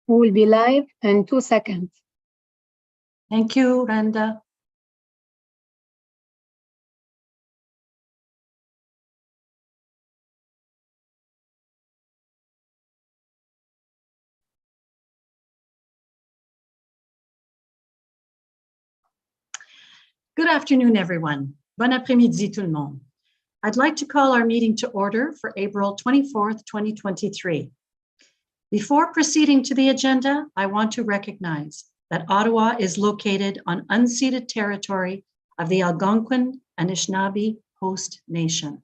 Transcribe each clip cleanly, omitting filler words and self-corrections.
We will be live in 2 seconds. Thank you, Randa. Good afternoon, everyone. Bon après-midi, tout le monde. I'd like to call our meeting to order for April 24th, 2023. Before proceeding to the agenda, I want to recognize that Ottawa is located on unceded territory of the Algonquin Anishinaabe Host Nation.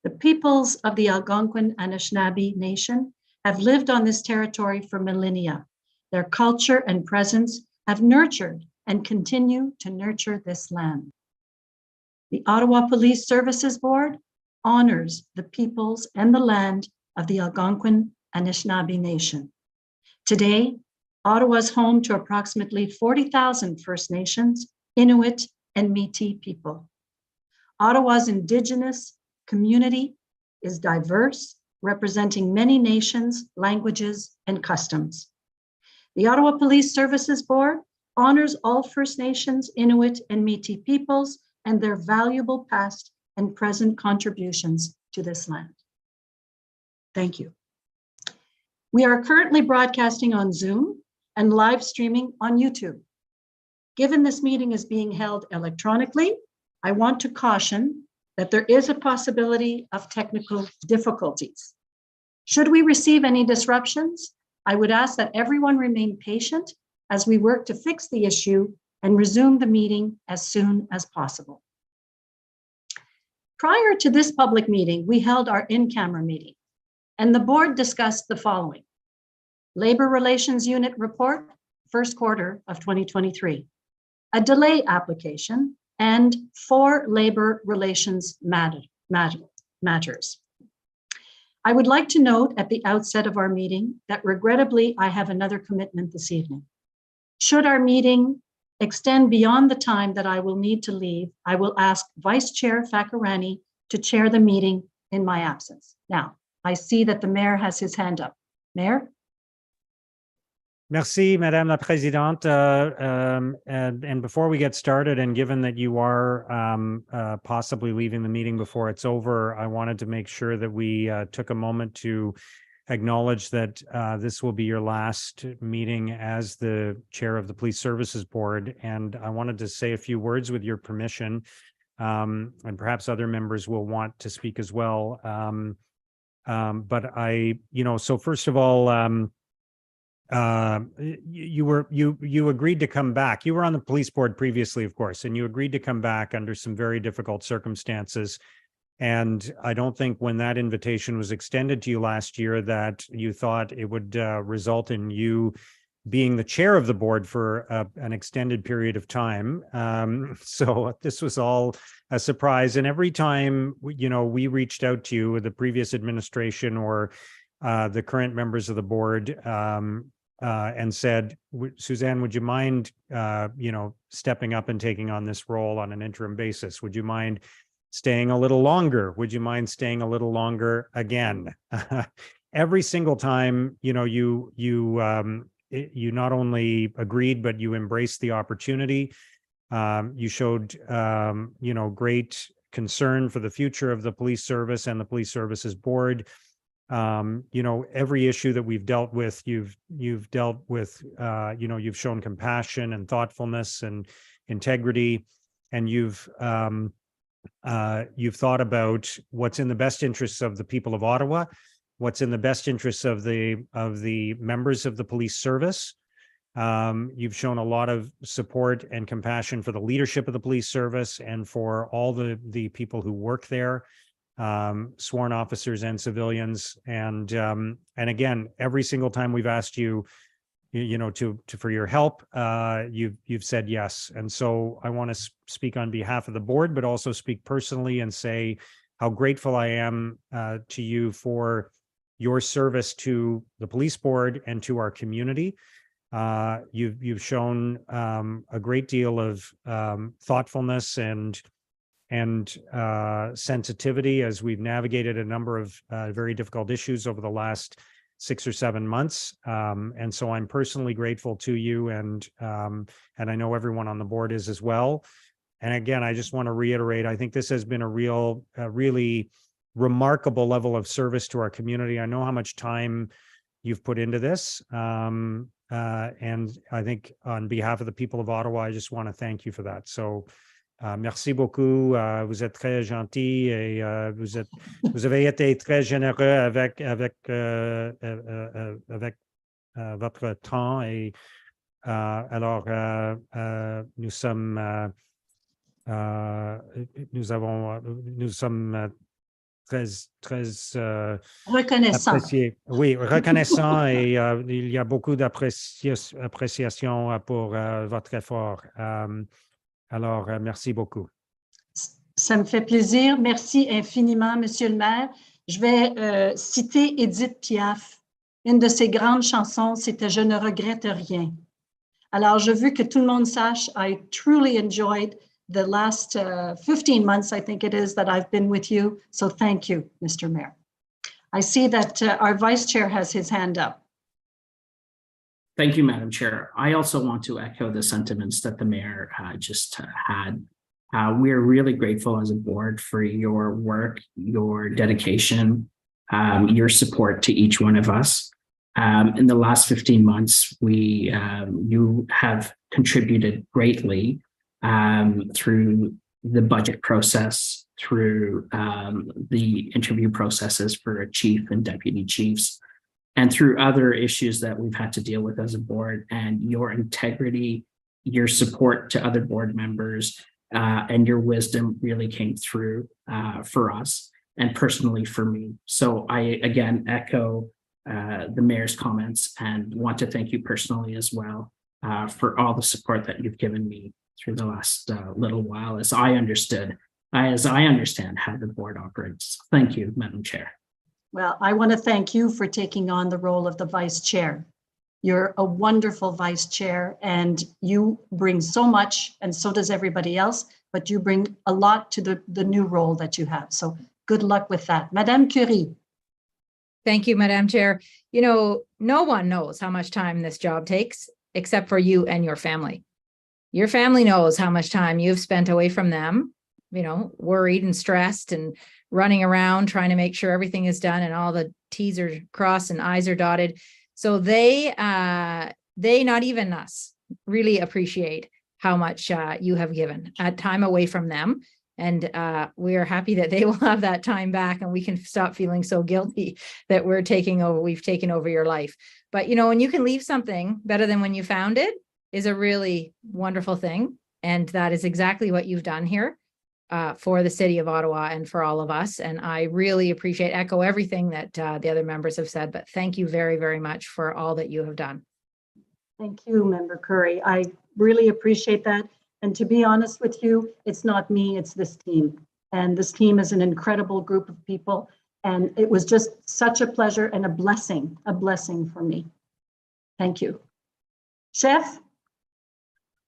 The peoples of the Algonquin Anishinaabe Nation have lived on this territory for millennia. Their culture and presence have nurtured and continue to nurture this land. The Ottawa Police Services Board honors the peoples and the land of the Algonquin Anishinaabe Nation. Today, Ottawa is home to approximately 40,000 First Nations, Inuit, and Métis people. Ottawa's Indigenous community is diverse, representing many nations, languages, and customs. The Ottawa Police Services Board honors all First Nations, Inuit, and Métis peoples and their valuable past and present contributions to this land. Thank you. We are currently broadcasting on Zoom and live streaming on YouTube. Given this meeting is being held electronically, I want to caution that there is a possibility of technical difficulties. Should we receive any disruptions, I would ask that everyone remain patient as we work to fix the issue and resume the meeting as soon as possible. Prior to this public meeting, we held our in-camera meeting, and the board discussed the following: Labor Relations Unit Report, first quarter of 2023, a delay application, and 4 labor relations matters. I would like to note at the outset of our meeting that regrettably, I have another commitment this evening. Should our meeting extend beyond the time that I will need to leave, I will ask Vice Chair Fakarani to chair the meeting in my absence. Now, I see that the mayor has his hand up. Mayor? Merci, Madame la Présidente. And before we get started, and given that you are possibly leaving the meeting before it's over, I wanted to make sure that we took a moment to acknowledge that this will be your last meeting as the chair of the Police Services Board. And I wanted to say a few words with your permission, and perhaps other members will want to speak as well. But so first of all, you agreed to come back. You were on the police board previously, of course, and you agreed to come back under some very difficult circumstances. And I don't think when that invitation was extended to you last year that you thought it would result in you being the chair of the board for an extended period of time. So this was all a surprise. And every time, we reached out to you with the previous administration or the current members of the board and said, Suzanne, would you mind, stepping up and taking on this role on an interim basis? Would you mind staying a little longer? Would you mind staying a little longer again? Every single time, you not only agreed, but you embraced the opportunity. You showed, great concern for the future of the police service and the Police Services Board. Every issue that we've dealt with, you've dealt with, you've shown compassion and thoughtfulness and integrity, and you've thought about what's in the best interests of the people of Ottawa, what's in the best interests of the members of the police service. You've shown a lot of support and compassion for the leadership of the police service and for all the people who work there, sworn officers and civilians. And again, every single time we've asked you, for your help, you've said yes. And so I want to speak on behalf of the board, but also speak personally and say how grateful I am to you for your service to the police board and to our community. You've shown a great deal of thoughtfulness and sensitivity as we've navigated a number of very difficult issues over the last 6 or 7 months. And so I'm personally grateful to you, and I know everyone on the board is as well. And again, I just want to reiterate, I think this has been a really remarkable level of service to our community. I know how much time you've put into this. And I think on behalf of the people of Ottawa, I just want to thank you for that. So, merci beaucoup. Vous êtes très gentil et vous avez été très généreux avec votre temps. Et alors, nous sommes très Reconnaissant. appréciés. Oui, reconnaissant, et il y a beaucoup d'appréciation pour votre effort. Alors, merci beaucoup. Ça me fait plaisir. Merci infiniment, Monsieur le maire. Je vais citer Édith Piaf. Une de ses grandes chansons, c'était « Je ne regrette rien ». Alors, je veux que tout le monde sache, I truly enjoyed the last 15 months, I think it is, that I've been with you. So thank you, Mr. Mayor. I see that our Vice Chair has his hand up. Thank you, Madam Chair. I also want to echo the sentiments that the Mayor just had. We're really grateful as a board for your work, your dedication, your support to each one of us. In the last 15 months, you have contributed greatly through the budget process, through the interview processes for chief and deputy chiefs, and through other issues that we've had to deal with as a board. And your integrity, your support to other board members, and your wisdom really came through for us and personally for me. So I, again, echo the Mayor's comments and want to thank you personally as well for all the support that you've given me through the last little while as I understand how the board operates. Thank you, Madam Chair. Well, I want to thank you for taking on the role of the Vice Chair. You're a wonderful Vice Chair, and you bring so much, and so does everybody else, but you bring a lot to the new role that you have. So good luck with that. Madame Curie. Thank you, Madam Chair. You know, no one knows how much time this job takes except for you and your family. Your family knows how much time you've spent away from them, you know, worried and stressed and running around trying to make sure everything is done and all the T's are crossed and I's are dotted. So they not even us, really appreciate how much you have given at time away from them. And we are happy that they will have that time back and we can stop feeling so guilty that we've taken over your life. But, you know, when you can leave something better than when you found it is a really wonderful thing. And that is exactly what you've done here for the city of Ottawa and for all of us. And I really echo everything that the other members have said, but thank you very, very much for all that you have done. Thank you, Member Curry. I really appreciate that. And to be honest with you, it's not me, it's this team. And this team is an incredible group of people. And it was just such a pleasure and a blessing for me. Thank you. Chef?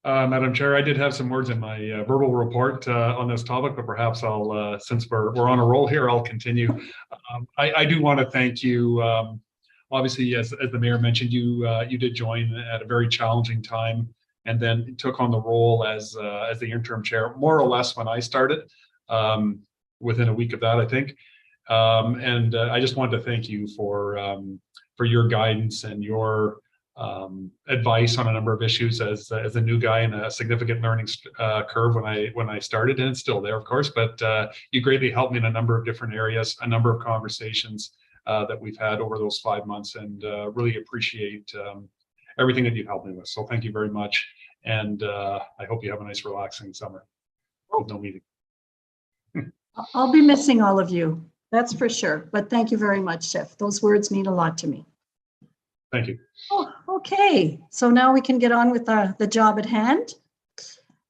Madam Chair, I did have some words in my verbal report on this topic, but perhaps I'll, since we're on a roll here, I'll continue. I do want to thank you. Obviously, as the Mayor mentioned, you did join at a very challenging time, and then took on the role as the interim chair, more or less when I started, within a week of that, I think. And I just wanted to thank you for your guidance and your advice on a number of issues as a new guy in a significant learning curve when I started, and it's still there, of course, but you greatly helped me in a number of different areas, a number of conversations that we've had over those 5 months, and really appreciate everything that you've helped me with. So thank you very much. And I hope you have a nice relaxing summer with no meeting. I'll be missing all of you, that's for sure. But thank you very much, Chef. Those words mean a lot to me. Thank you. Oh, okay, so now we can get on with the job at hand.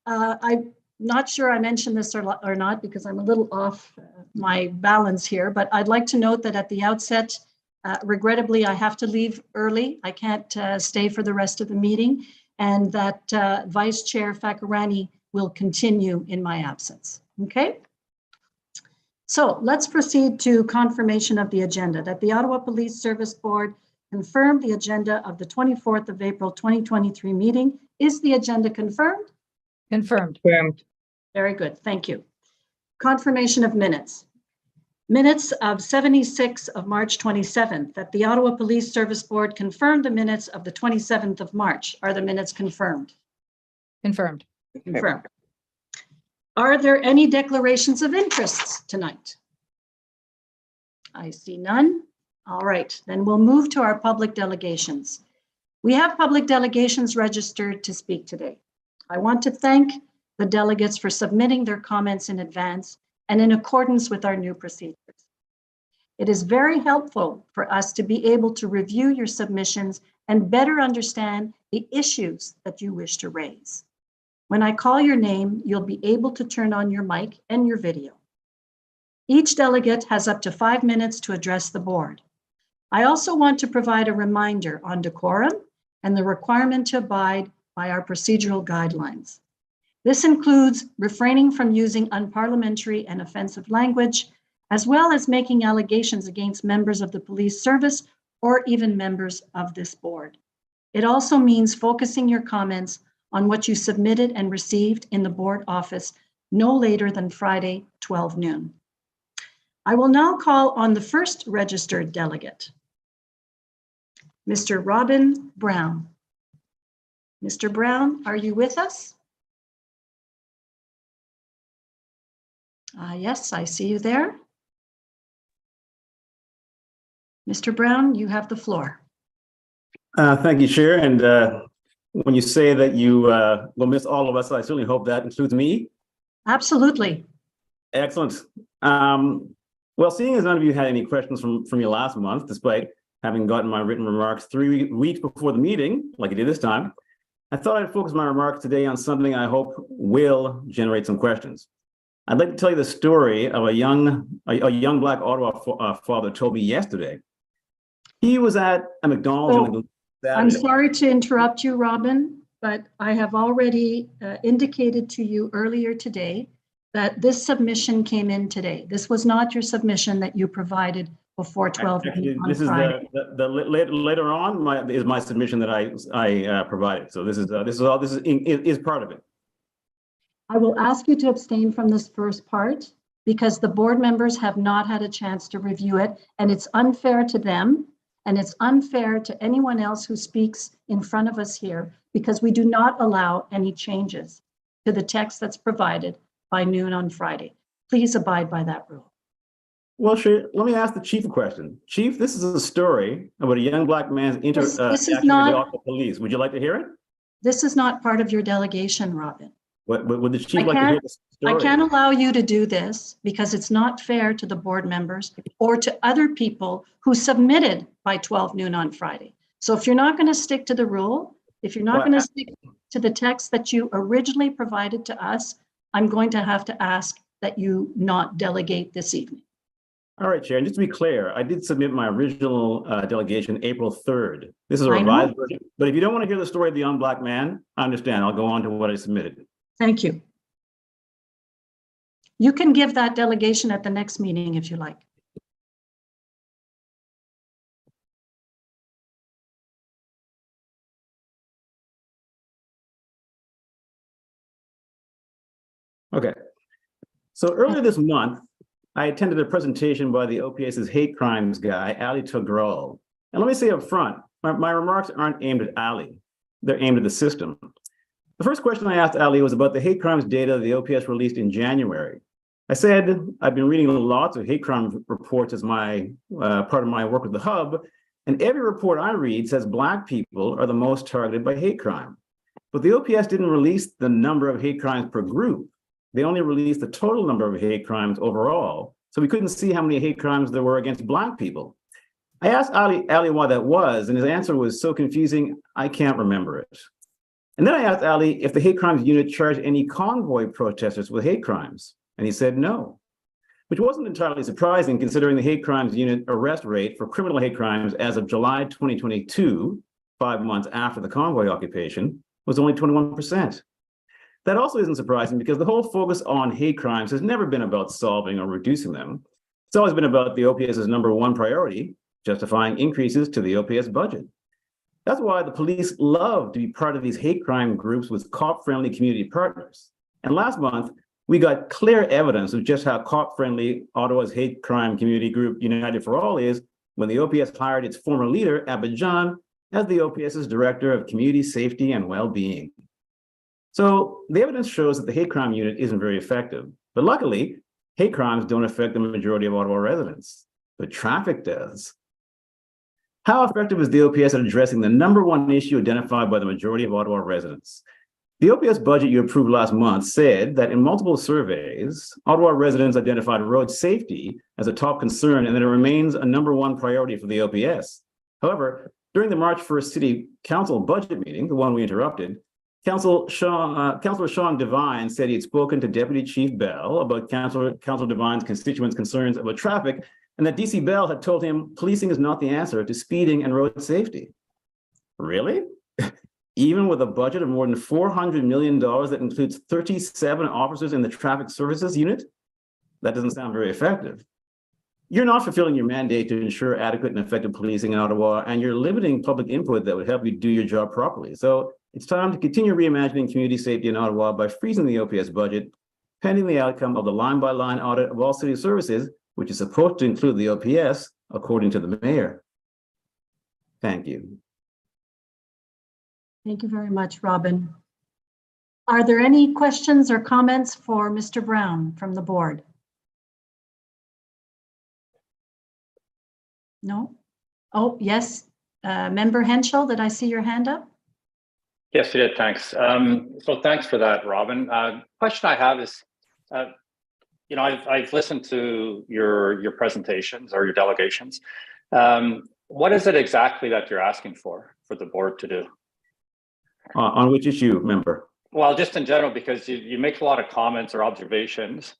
I'm not sure I mentioned this or not because I'm a little off my balance here, but I'd like to note that at the outset, regrettably, I have to leave early. I can't stay for the rest of the meeting, and that Vice Chair Fakarani will continue in my absence, okay? So let's proceed to confirmation of the agenda, that the Ottawa Police Service Board confirm the agenda of the 24th of April 2023 meeting. Is the agenda confirmed? Confirmed. Very good, thank you. Confirmation of minutes. Minutes of 76 of March 27th, that the Ottawa Police Service Board confirmed the minutes of the 27th of March. Are the minutes confirmed? Confirmed. Confirmed. Are there any declarations of interests tonight? I see none. All right, then we'll move to our public delegations. We have public delegations registered to speak today. I want to thank the delegates for submitting their comments in advance and in accordance with our new procedures. It is very helpful for us to be able to review your submissions and better understand the issues that you wish to raise. When I call your name, you'll be able to turn on your mic and your video. Each delegate has up to 5 minutes to address the board. I also want to provide a reminder on decorum and the requirement to abide by our procedural guidelines. This includes refraining from using unparliamentary and offensive language, as well as making allegations against members of the police service or even members of this board. It also means focusing your comments on what you submitted and received in the board office no later than Friday, 12 noon. I will now call on the first registered delegate, Mr. Robin Brown. Mr. Brown, are you with us? Yes, I see you there. Mr. Brown, you have the floor. Thank you, Chair. And when you say that you will miss all of us, I certainly hope that includes me. Absolutely. Excellent. Well, seeing as none of you had any questions from you last month, despite having gotten my written remarks 3 weeks before the meeting, like I did this time, I thought I'd focus my remarks today on something I hope will generate some questions. I'd like to tell you the story of a young Black Ottawa father told me yesterday. He was at a McDonald's. I'm sorry to interrupt you, Robin, but I have already indicated to you earlier today that this submission came in today. This was not your submission that you provided before 12 Actually, on this Friday. is the later on my submission that I provided. So this is part of it. I will ask you to abstain from this first part because the board members have not had a chance to review it, and it's unfair to them, and it's unfair to anyone else who speaks in front of us here because we do not allow any changes to the text that's provided by noon on Friday. Please abide by that rule. Well, sure. Let me ask the chief a question. Chief, this is a story about a young Black man's interaction with the Ottawa police. Would you like to hear it? This is not part of your delegation, Robin. Would the chief like to hear the story? I can't allow you to do this because it's not fair to the board members or to other people who submitted by 12 noon on Friday. So if you're not going to stick to the rule, if you're not going to stick to the text that you originally provided to us, I'm going to have to ask that you not delegate this evening. All right, Chair. And just to be clear, I did submit my original delegation April 3rd. This is a revised version. But if you don't want to hear the story of the young Black man, I understand. I'll go on to what I submitted. Thank you. You can give that delegation at the next meeting if you like. Okay. So earlier this month, I attended a presentation by the OPS's hate crimes guy, Ali Togrol. And let me say up front, my remarks aren't aimed at Ali. They're aimed at the system. The first question I asked Ali was about the hate crimes data the OPS released in January. I said, I've been reading lots of hate crime reports as my part of my work with the Hub, and every report I read says Black people are the most targeted by hate crime. But the OPS didn't release the number of hate crimes per group. They only released the total number of hate crimes overall, so we couldn't see how many hate crimes there were against Black people. I asked Ali why that was, and his answer was so confusing, I can't remember it. And then I asked Ali if the hate crimes unit charged any convoy protesters with hate crimes, and he said no, which wasn't entirely surprising considering the hate crimes unit arrest rate for criminal hate crimes as of July 2022, 5 months after the convoy occupation, was only 21%. That also isn't surprising because the whole focus on hate crimes has never been about solving or reducing them. It's always been about the OPS's #1 priority, justifying increases to the OPS budget. That's why the police love to be part of these hate crime groups with cop-friendly community partners. And last month, we got clear evidence of just how cop-friendly Ottawa's hate crime community group United for All is when the OPS hired its former leader, Abidjan, as the OPS's Director of Community Safety and Well-being. So the evidence shows that the hate crime unit isn't very effective. But luckily, hate crimes don't affect the majority of Ottawa residents, but traffic does. How effective is the OPS at addressing the #1 issue identified by the majority of Ottawa residents? The OPS budget you approved last month said that in multiple surveys, Ottawa residents identified road safety as a top concern and that it remains a #1 priority for the OPS. However, during the March 1st City Council budget meeting, the one we interrupted, Councillor Sean Devine said he had spoken to Deputy Chief Bell about Councillor Devine's constituents' concerns about traffic, and that DC Bell had told him policing is not the answer to speeding and road safety. Really? Even with a budget of more than $400 million that includes 37 officers in the traffic services unit? That doesn't sound very effective. You're not fulfilling your mandate to ensure adequate and effective policing in Ottawa, and you're limiting public input that would help you do your job properly. So it's time to continue reimagining community safety in Ottawa by freezing the OPS budget, pending the outcome of the line-by-line audit of all city services, which is supposed to include the OPS, according to the mayor. Thank you. Thank you very much, Robin. Are there any questions or comments for Mr. Brown from the board? No? Oh, yes. Member Henschel, did I see your hand up? Yes, you did. Thanks. So thanks for that, Robin. Question I have is, you know, I've listened to your presentations or your delegations. What is it exactly that you're asking for the board to do? On which issue, member? Well, just in general, because you make a lot of comments or observations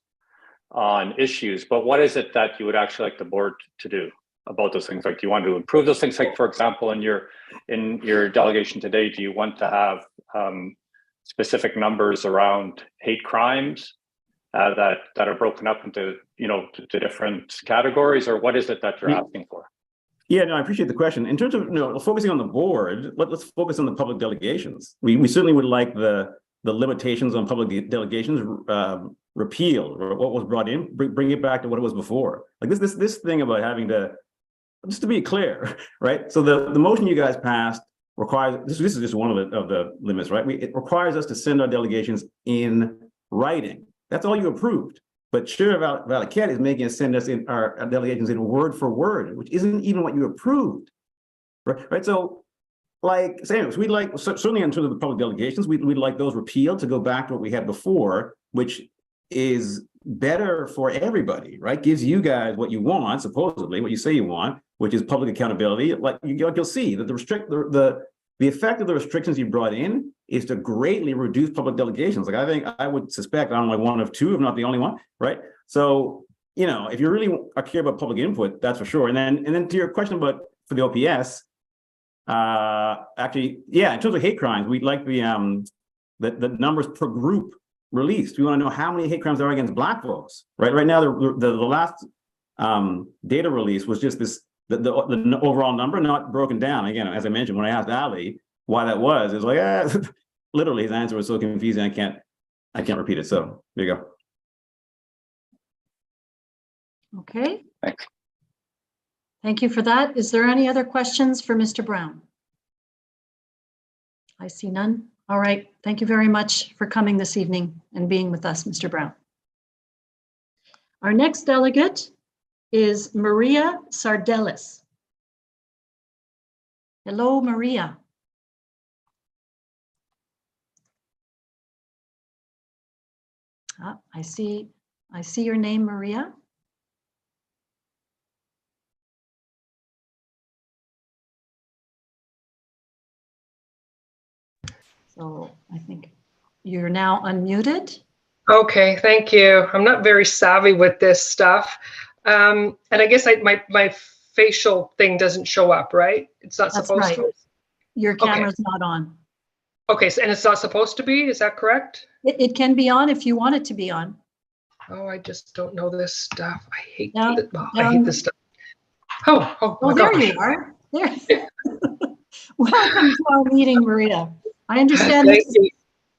on issues, but what is it that you would actually like the board to do about those things? Like, do you want to improve those things? Like, for example, in your delegation today, do you want to have specific numbers around hate crimes that are broken up into, you know, to different categories, or what is it that you're asking for? Yeah, no, I appreciate the question. In terms of focusing on the board, let's focus on the public delegations. We certainly would like the limitations on public delegations repealed, or what was brought in, bring it back to what it was before. Like this thing about having to, just to be clear, right? So the motion you guys passed requires, this is just one of the limits, right? It requires us to send our delegations in writing. That's all you approved. But Chair Valiquette is making us send us in our delegations in word for word, which isn't even what you approved, right? So, like, anyways, we'd like, certainly in terms of the public delegations, we'd like those repealed to go back to what we had before, which is better for everybody, right? Gives you guys what you want, supposedly, what you say you want, which is public accountability. Like you'll see that the effect of the restrictions you brought in is to greatly reduce public delegations. Like, I think I would suspect I'm like one of two, if not the only one, right? So, you know, if you really care about public input, that's for sure. And then to your question about for the OPS, actually, yeah, in terms of hate crimes, we'd like the numbers per group released. We want to know how many hate crimes there are against Black folks, right? Right now, the last data release was just this, the overall number, not broken down. Again, as I mentioned, when I asked Ali why that was, it's like, literally his answer was so confusing, I can't repeat it. So there you go. Okay. Thanks. Thank you for that. Is there any other questions for Mr. Brown? I see none. All right. Thank you very much for coming this evening and being with us, Mr. Brown. Our next delegate is Maria Sardellis. Hello, Maria. I see your name, Maria. So I think you're now unmuted. Okay, thank you. I'm not very savvy with this stuff. And I guess my facial thing doesn't show up, right? It's not That's supposed right. to. Your camera's not on. Okay, so, and it's not supposed to be, is that correct? It can be on if you want it to be on. Oh, I just don't know this stuff. I hate Down I hate this stuff. Oh my there gosh. you are. There. Welcome to our meeting, Maria. I understand Thank you.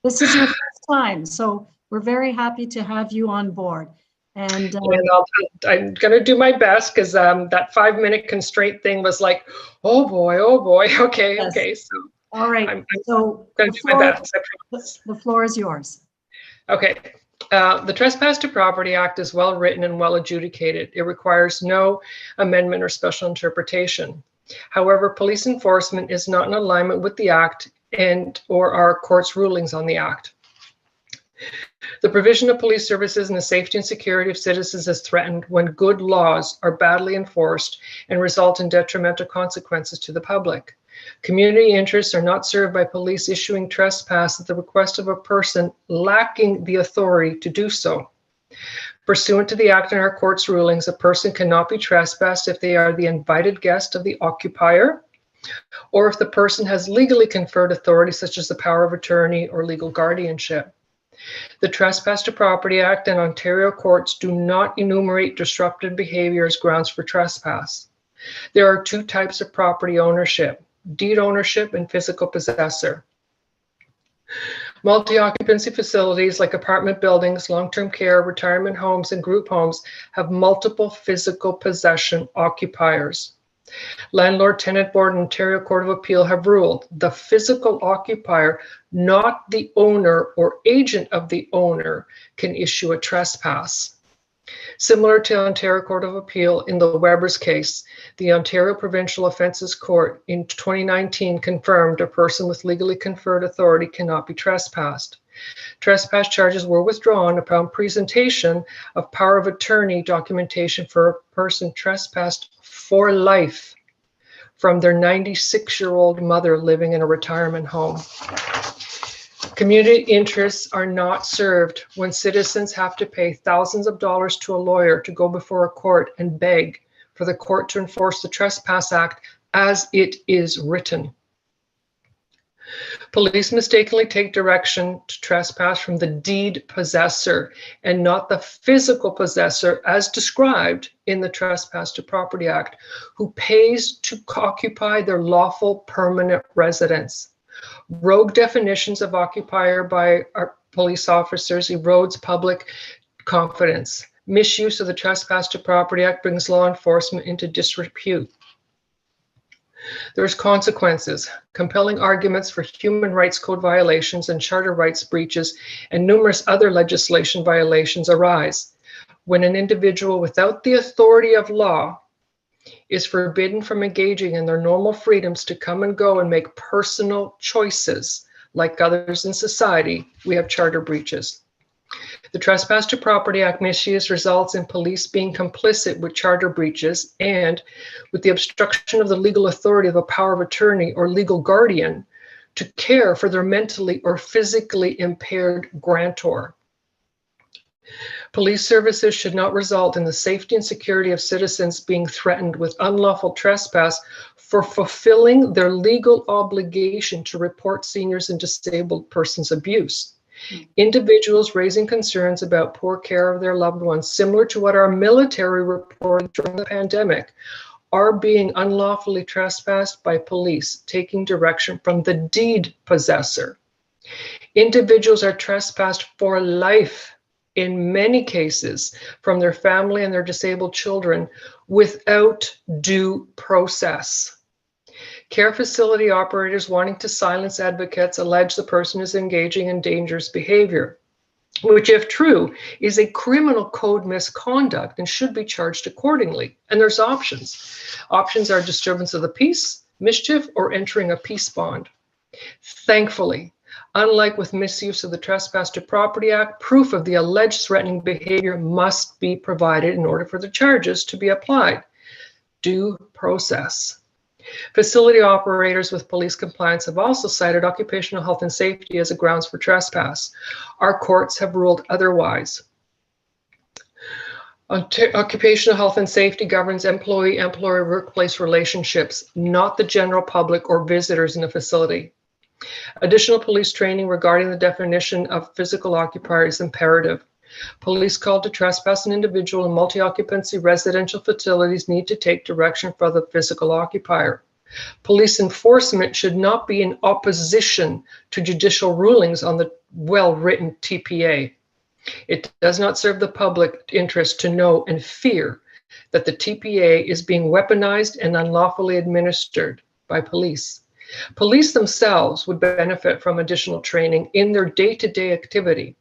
this is your first time, so we're very happy to have you on board. And And I'm going to do my best because that 5-minute constraint thing was like, oh boy. Okay. Yes. Okay. So all right, I'm so going to do my best. I promise. the floor is yours. Okay. The Trespass to Property Act is well written and well adjudicated. It requires no amendment or special interpretation. However, police enforcement is not in alignment with the Act and or our court's rulings on the Act. The provision of police services and the safety and security of citizens is threatened when good laws are badly enforced and result in detrimental consequences to the public. Community interests are not served by police issuing trespass at the request of a person lacking the authority to do so. Pursuant to the Act and our court's rulings, a person cannot be trespassed if they are the invited guest of the occupier, or if the person has legally conferred authority such as the power of attorney or legal guardianship. The Trespass to Property Act and Ontario courts do not enumerate disruptive behavior as grounds for trespass. There are two types of property ownership: deed ownership and physical possessor. Multi-occupancy facilities like apartment buildings, long-term care, retirement homes, and group homes have multiple physical possession occupiers. Landlord Tenant Board and Ontario Court of Appeal have ruled the physical occupier, not the owner or agent of the owner, can issue a trespass. Similar to Ontario Court of Appeal in the Weber's case, the Ontario Provincial Offences Court in 2019 confirmed a person with legally conferred authority cannot be trespassed. Trespass charges were withdrawn upon presentation of power of attorney documentation for a person trespassed for life from their 96-year-old mother living in a retirement home. Community interests are not served when citizens have to pay thousands of dollars to a lawyer to go before a court and beg for the court to enforce the Trespass Act as it is written. Police mistakenly take direction to trespass from the deed possessor and not the physical possessor as described in the Trespass to Property Act, who pays to occupy their lawful permanent residence. Rogue definitions of occupier by our police officers erodes public confidence. Misuse of the Trespass to Property Act brings law enforcement into disrepute. There's consequences. Compelling arguments for human rights code violations and charter rights breaches and numerous other legislation violations arise when an individual without the authority of law is forbidden from engaging in their normal freedoms to come and go and make personal choices like others in society. We have charter breaches. The Trespass to Property Act misuse results in police being complicit with charter breaches and with the obstruction of the legal authority of a power of attorney or legal guardian to care for their mentally or physically impaired grantor. Police services should not result in the safety and security of citizens being threatened with unlawful trespass for fulfilling their legal obligation to report seniors and disabled persons' abuse. Individuals raising concerns about poor care of their loved ones, similar to what our military reported during the pandemic, are being unlawfully trespassed by police, taking direction from the deed possessor. Individuals are trespassed for life, in many cases, from their family and their disabled children without due process. Care facility operators wanting to silence advocates allege the person is engaging in dangerous behavior, which, if true, is a criminal code misconduct and should be charged accordingly. And there's options. Options are disturbance of the peace, mischief, or entering a peace bond. Thankfully, unlike with misuse of the Trespass to Property Act, proof of the alleged threatening behavior must be provided in order for the charges to be applied. Due process. Facility operators with police compliance have also cited occupational health and safety as a grounds for trespass. Our courts have ruled otherwise. Occupational health and safety governs employee-employer workplace relationships, not the general public or visitors in a facility. Additional police training regarding the definition of physical occupier is imperative. Police called to trespass an individual in multi-occupancy residential facilities need to take direction from the physical occupier. Police enforcement should not be in opposition to judicial rulings on the well-written TPA. It does not serve the public interest to know and fear that the TPA is being weaponized and unlawfully administered by police. Police themselves would benefit from additional training in their day-to-day activity.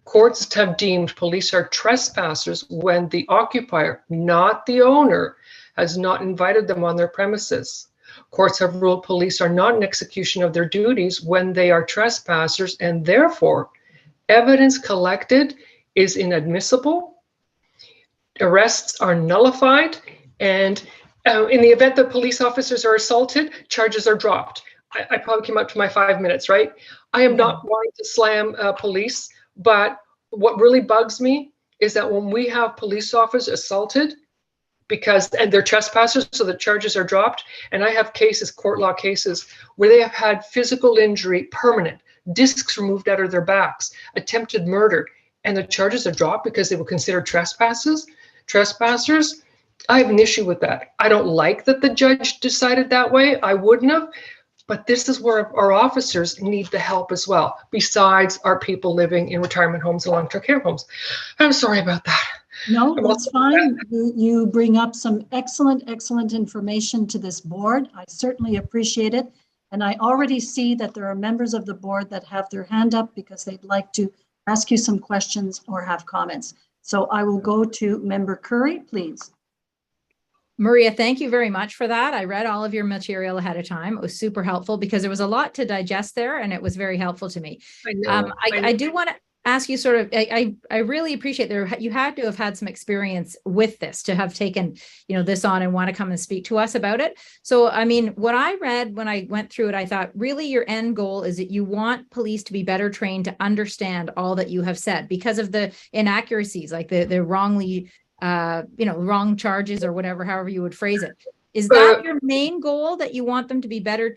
Courts have deemed police are trespassers when the occupier, not the owner, has not invited them on their premises. Courts have ruled police are not in execution of their duties when they are trespassers, and therefore evidence collected is inadmissible, arrests are nullified, and in the event that police officers are assaulted, charges are dropped. I probably came up to my 5 minutes, right? I am not wanting to slam police, but what really bugs me is that when we have police officers assaulted and they're trespassers, so the charges are dropped, and I have cases, court law cases, where they have had physical injury, permanent, discs removed out of their backs, attempted murder, and the charges are dropped because they were considered trespassers. I have an issue with that. I don't like that the judge decided that way. I wouldn't have, but this is where our officers need the help as well, besides our people living in retirement homes and long-term care homes. I'm sorry about that. No, that's fine. You bring up some excellent information to this board. I certainly appreciate it. And I already see that there are members of the board that have their hand up because they'd like to ask you some questions or have comments. So I will go to Member Curry, please. Maria, thank you very much for that. I read all of your material ahead of time. It was super helpful because there was a lot to digest there, and it was very helpful to me. I do want to ask you sort of, I really appreciate you had to have had some experience with this to have taken, this on and want to come and speak to us about it. So, I mean, what I read when I went through it, I thought really your end goal is that you want police to be better trained to understand all that you have said because of the inaccuracies, like the wrongly wrong charges or whatever, however you would phrase it. Is that your main goal, that you want them to be better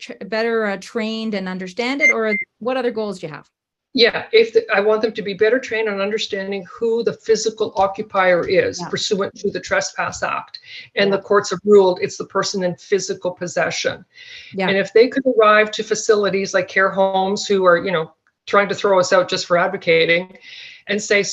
trained and understand it, or what other goals do you have? Yeah, I want them to be better trained on understanding who the physical occupier is pursuant to the Trespass Act. And the courts have ruled it's the person in physical possession. And if they could arrive to facilities like care homes who are, trying to throw us out just for advocating and say,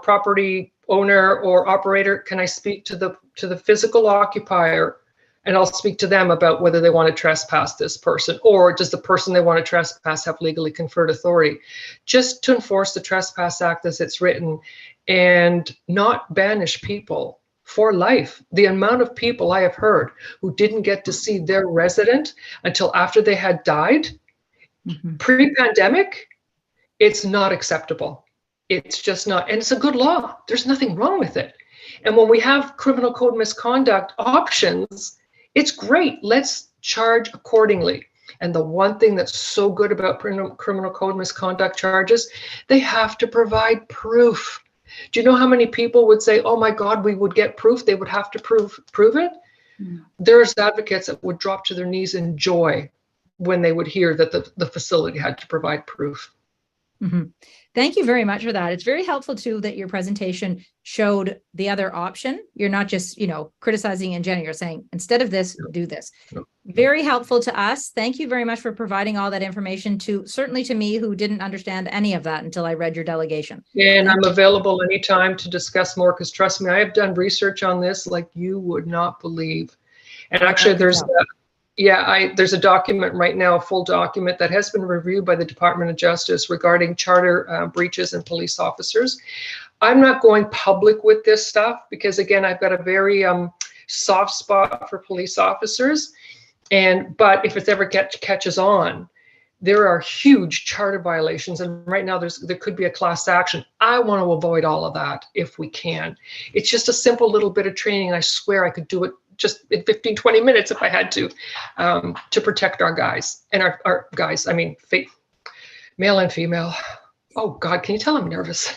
property owner or operator, can I speak to the physical occupier? And I'll speak to them about whether they want to trespass this person, or does the person they want to trespass have legally conferred authority, just to enforce the Trespass Act as it's written and not banish people for life. The amount of people I have heard who didn't get to see their resident until after they had died, pre-pandemic, it's not acceptable. It's just not, and it's a good law. There's nothing wrong with it. And when we have criminal code misconduct options, it's great. Let's charge accordingly. And the one thing that's so good about criminal code misconduct charges, they have to provide proof. Do you know how many people would say, oh my God, we would get proof? They would have to prove it. There's advocates that would drop to their knees in joy when they would hear that the facility had to provide proof. Thank you very much for that. It's very helpful too that your presentation showed the other option. You're not just, criticizing in general. You're saying instead of this, do this. Very helpful to us. Thank you very much for providing all that information certainly to me, who didn't understand any of that until I read your delegation. And I'm available anytime to discuss more, because trust me, I have done research on this like you would not believe. And actually there's a document right now, a full document that has been reviewed by the Department of Justice regarding charter breaches and police officers. I'm not going public with this stuff because, again, I've got a very soft spot for police officers. But if it ever catches on, there are huge charter violations. And right now there could be a class action. I want to avoid all of that if we can. It's just a simple little bit of training. I swear I could do it just in 15, 20 minutes if I had to protect our guys. And our guys, I mean, male and female. Oh God, can you tell I'm nervous?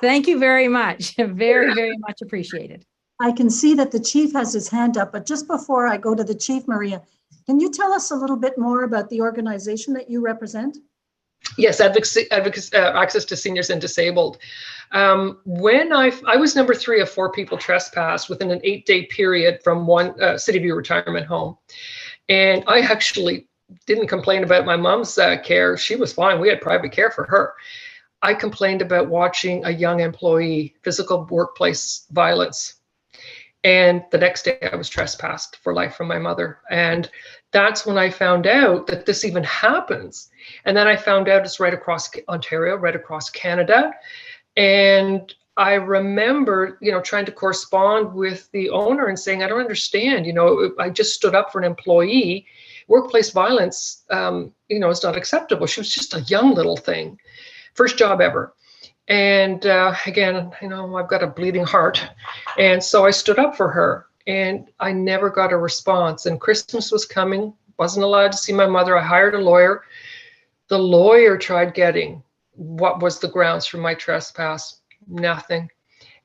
Thank you very much. Very, very much appreciated. I can see that the chief has his hand up, but just before I go to the chief, Maria, can you tell us a little bit more about the organization that you represent? Yes, advocacy, access to seniors and disabled. When I was number 3 of 4 people trespassed within an 8-day period from one City View retirement home. And I actually didn't complain about my mom's care. She was fine. We had private care for her. I complained about watching a young employee, physical workplace violence. And the next day I was trespassed for life from my mother. And that's when I found out that this even happens. And then I found out it's right across Ontario, right across Canada. And I remember, trying to correspond with the owner and saying, I don't understand, I just stood up for an employee. Workplace violence, is not acceptable. She was just a young little thing. First job ever. And again, I've got a bleeding heart. And so I stood up for her and I never got a response. And Christmas was coming, wasn't allowed to see my mother. I hired a lawyer. The lawyer tried getting what was the grounds for my trespass. Nothing.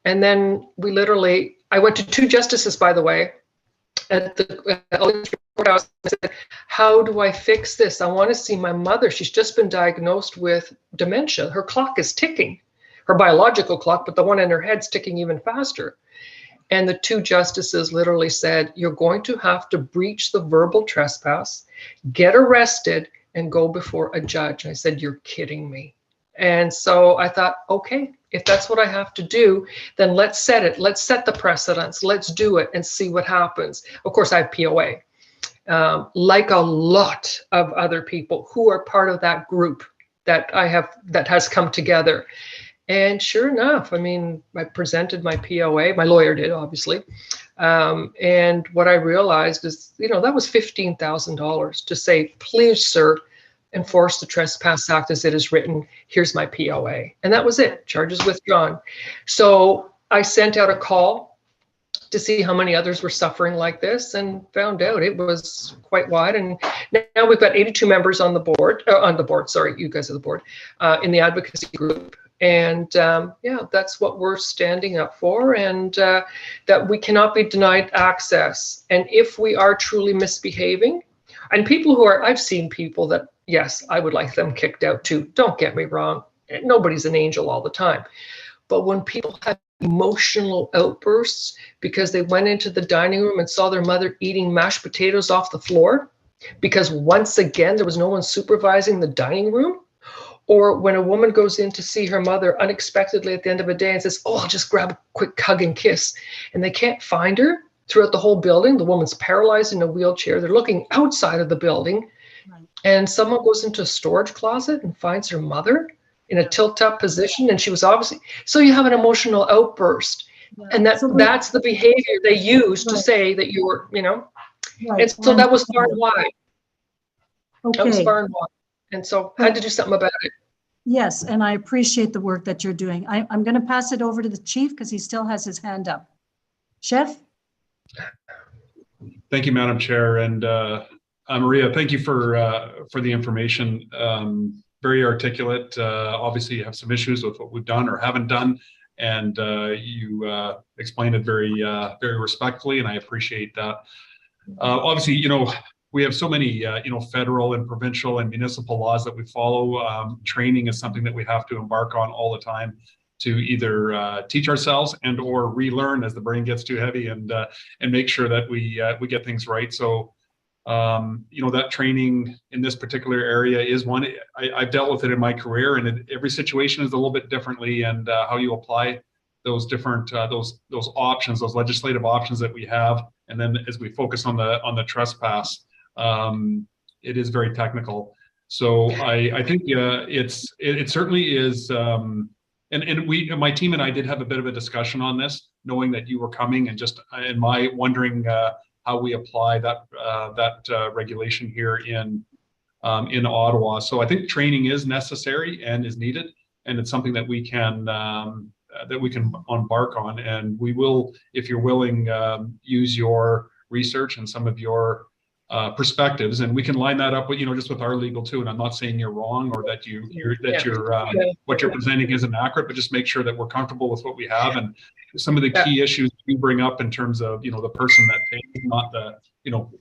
And then I went to 2 justices, by the way, at the courthouse. I said, how do I fix this? I want to see my mother. She's just been diagnosed with dementia. Her clock is ticking, her biological clock, but the one in her head's ticking even faster. And the 2 justices literally said, you're going to have to breach the verbal trespass, get arrested, and go before a judge. I said, you're kidding me. And so I thought, okay, if that's what I have to do, then let's set it. Let's set the precedents. Let's do it and see what happens. Of course, I have POA, like a lot of other people who are part of that group that has come together. And sure enough, I presented my POA. My lawyer did, obviously. And what I realized is, that was $15,000 to say, please, sir, enforce the Trespass Act as it is written. Here's my POA. And that was it. Charges withdrawn. So I sent out a call to see how many others were suffering like this and found out it was quite wide. And now we've got 82 members on the board, you guys are the board, in the advocacy group. And that's what we're standing up for, and that we cannot be denied access. And if we are truly misbehaving, and I've seen people that, yes, I would like them kicked out too. Don't get me wrong. Nobody's an angel all the time. But when people have emotional outbursts because they went into the dining room and saw their mother eating mashed potatoes off the floor, because once again, there was no one supervising the dining room, or when a woman goes in to see her mother unexpectedly at the end of a day and says, oh, I'll just grab a quick hug and kiss, and they can't find her throughout the whole building. The woman's paralyzed in a wheelchair. They're looking outside of the building. Right. And someone goes into a storage closet and finds her mother in a tilt-up position. And she was obviously, so you have an emotional outburst. Yeah. And that's the behavior they use to say that you were, Right. And so that was far and wide. Okay. That was far and wide. And so I had to do something about it. Yes, and I appreciate the work that you're doing. I'm going to pass it over to the chief because he still has his hand up. Chef? Thank you, Madam Chair. And Maria, thank you for the information. Very articulate. Obviously, you have some issues with what we've done or haven't done, and you explained it very respectfully, and I appreciate that. Obviously, we have so many, federal and provincial and municipal laws that we follow. Training is something that we have to embark on all the time to either teach ourselves and or relearn as the brain gets too heavy, and make sure that we get things right. So, that training in this particular area is one. I've dealt with it in my career, and every situation is a little bit differently, and how you apply those different those options, those legislative options that we have, and then as we focus on the trespass. It is very technical. So I think it certainly is, and my team and I did have a bit of a discussion on this, knowing that you were coming, and just in my wondering how we apply that regulation here in Ottawa. So I think training is necessary and is needed, and it's something that we can embark on, and we will, if you're willing, use your research and some of your perspectives, and we can line that up with just with our legal too. And I'm not saying you're wrong or that what you're presenting isn't accurate, but just make sure that we're comfortable with what we have, and some of the key issues you bring up in terms of the person that pays, not the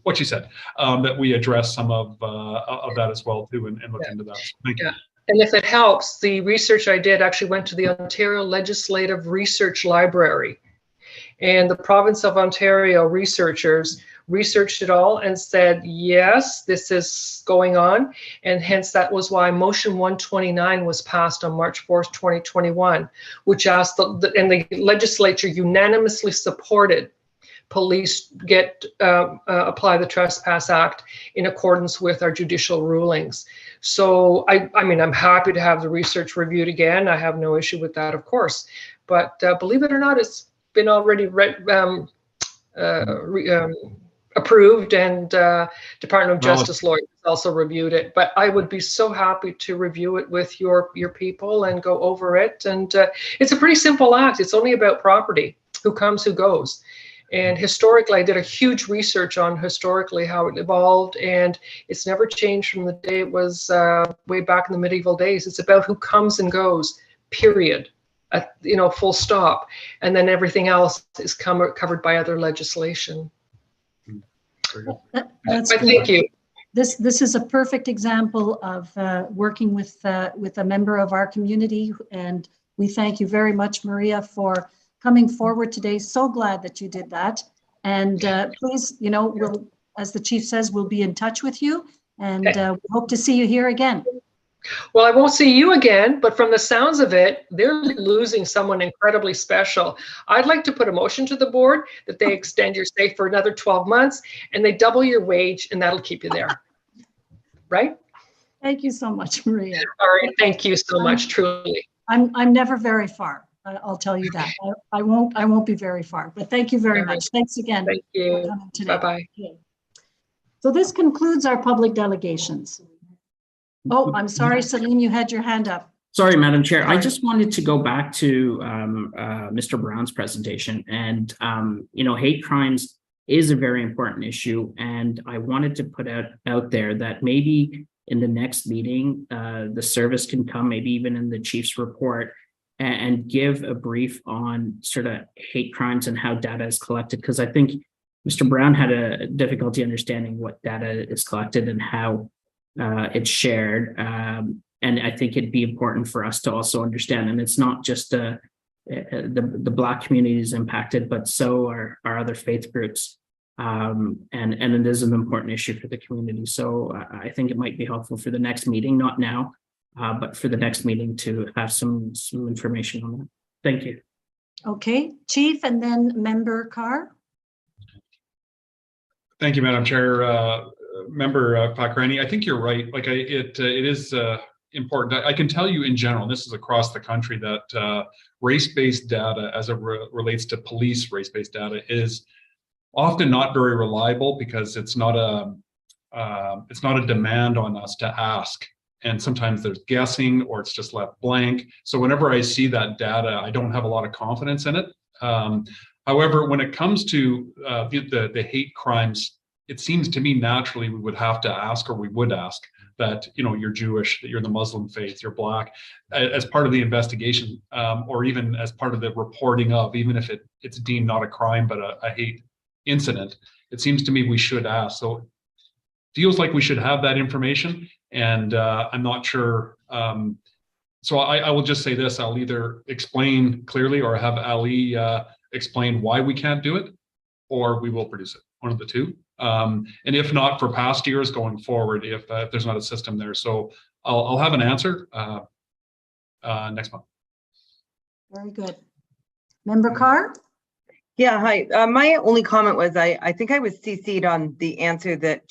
what you said, that we address some of that as well too, and look into that. So thank you. And if it helps, the research I did actually went to the Ontario Legislative Research Library. And the province of Ontario researchers researched it all and said, yes, this is going on. And hence that was why motion 129 was passed on March 4th, 2021, which asked and the legislature unanimously supported police apply the Trespass Act in accordance with our judicial rulings. So I mean, I'm happy to have the research reviewed again. I have no issue with that, of course. But believe it or not, it's been already approved, and Department of Justice lawyers also reviewed it. But I would be so happy to review it with your people and go over it. And it's a pretty simple act. It's only about property, who comes, who goes. And historically, I did a huge research on historically how it evolved, and it's never changed from the day it was way back in the medieval days. It's about who comes and goes, period, full stop. And then everything else is covered by other legislation. That's but thank you. This is a perfect example of working with a member of our community, and we thank you very much, Maria, for coming forward today. So glad that you did that. And please, we'll, as the chief says, we'll be in touch with you, and we hope to see you here again. Well, I won't see you again, but from the sounds of it, they're losing someone incredibly special. I'd like to put a motion to the board that they extend your stay for another 12 months and they double your wage, and that'll keep you there. Right? Thank you so much, Maria. All right. Thank you so much, truly. I'm never very far. I'll tell you that. I won't be very far, but thank you very much. Thanks again. Thank you. For coming today. Bye-bye. Okay. So this concludes our public delegations. Oh, I'm sorry, Celine, you had your hand up. Sorry, Madam Chair. I just wanted to go back to Mr. Brown's presentation, and hate crimes is a very important issue, and I wanted to put out there that maybe in the next meeting, the service can come, maybe even in the chief's report, and give a brief on sort of hate crimes and how data is collected, because I think Mr. Brown had a difficulty understanding what data is collected and how it's shared. And I think it'd be important for us to also understand, and it's not just the Black community is impacted, but so are other faith groups. And it is an important issue for the community. So I think it might be helpful for the next meeting, not now, but for the next meeting to have some information on that. Thank you. Okay, Chief, and then Member Carr. Thank you, Madam Chair. Member Pakrani, I think you're right. Like it is important. I can tell you in general, and this is across the country, that race-based data, as it relates to police race-based data, is often not very reliable because it's not a demand on us to ask. And sometimes there's guessing, or it's just left blank. So whenever I see that data, I don't have a lot of confidence in it. However, when it comes to the hate crimes, it seems to me naturally we would have to ask, or we would ask, that you're Jewish, that you're the Muslim faith, you're Black, as part of the investigation, or even as part of the reporting of, even if it's deemed not a crime but a hate incident. It seems to me we should ask. So it feels like we should have that information, and I'm not sure. So I will just say this: I'll either explain clearly or have Ali explain why we can't do it, or we will produce it. One of the two. And if not, for past years going forward, if there's not a system there. So I'll have an answer next month. Very good. Member Carr? Yeah, hi. My only comment was I think I was CC'd on the answer that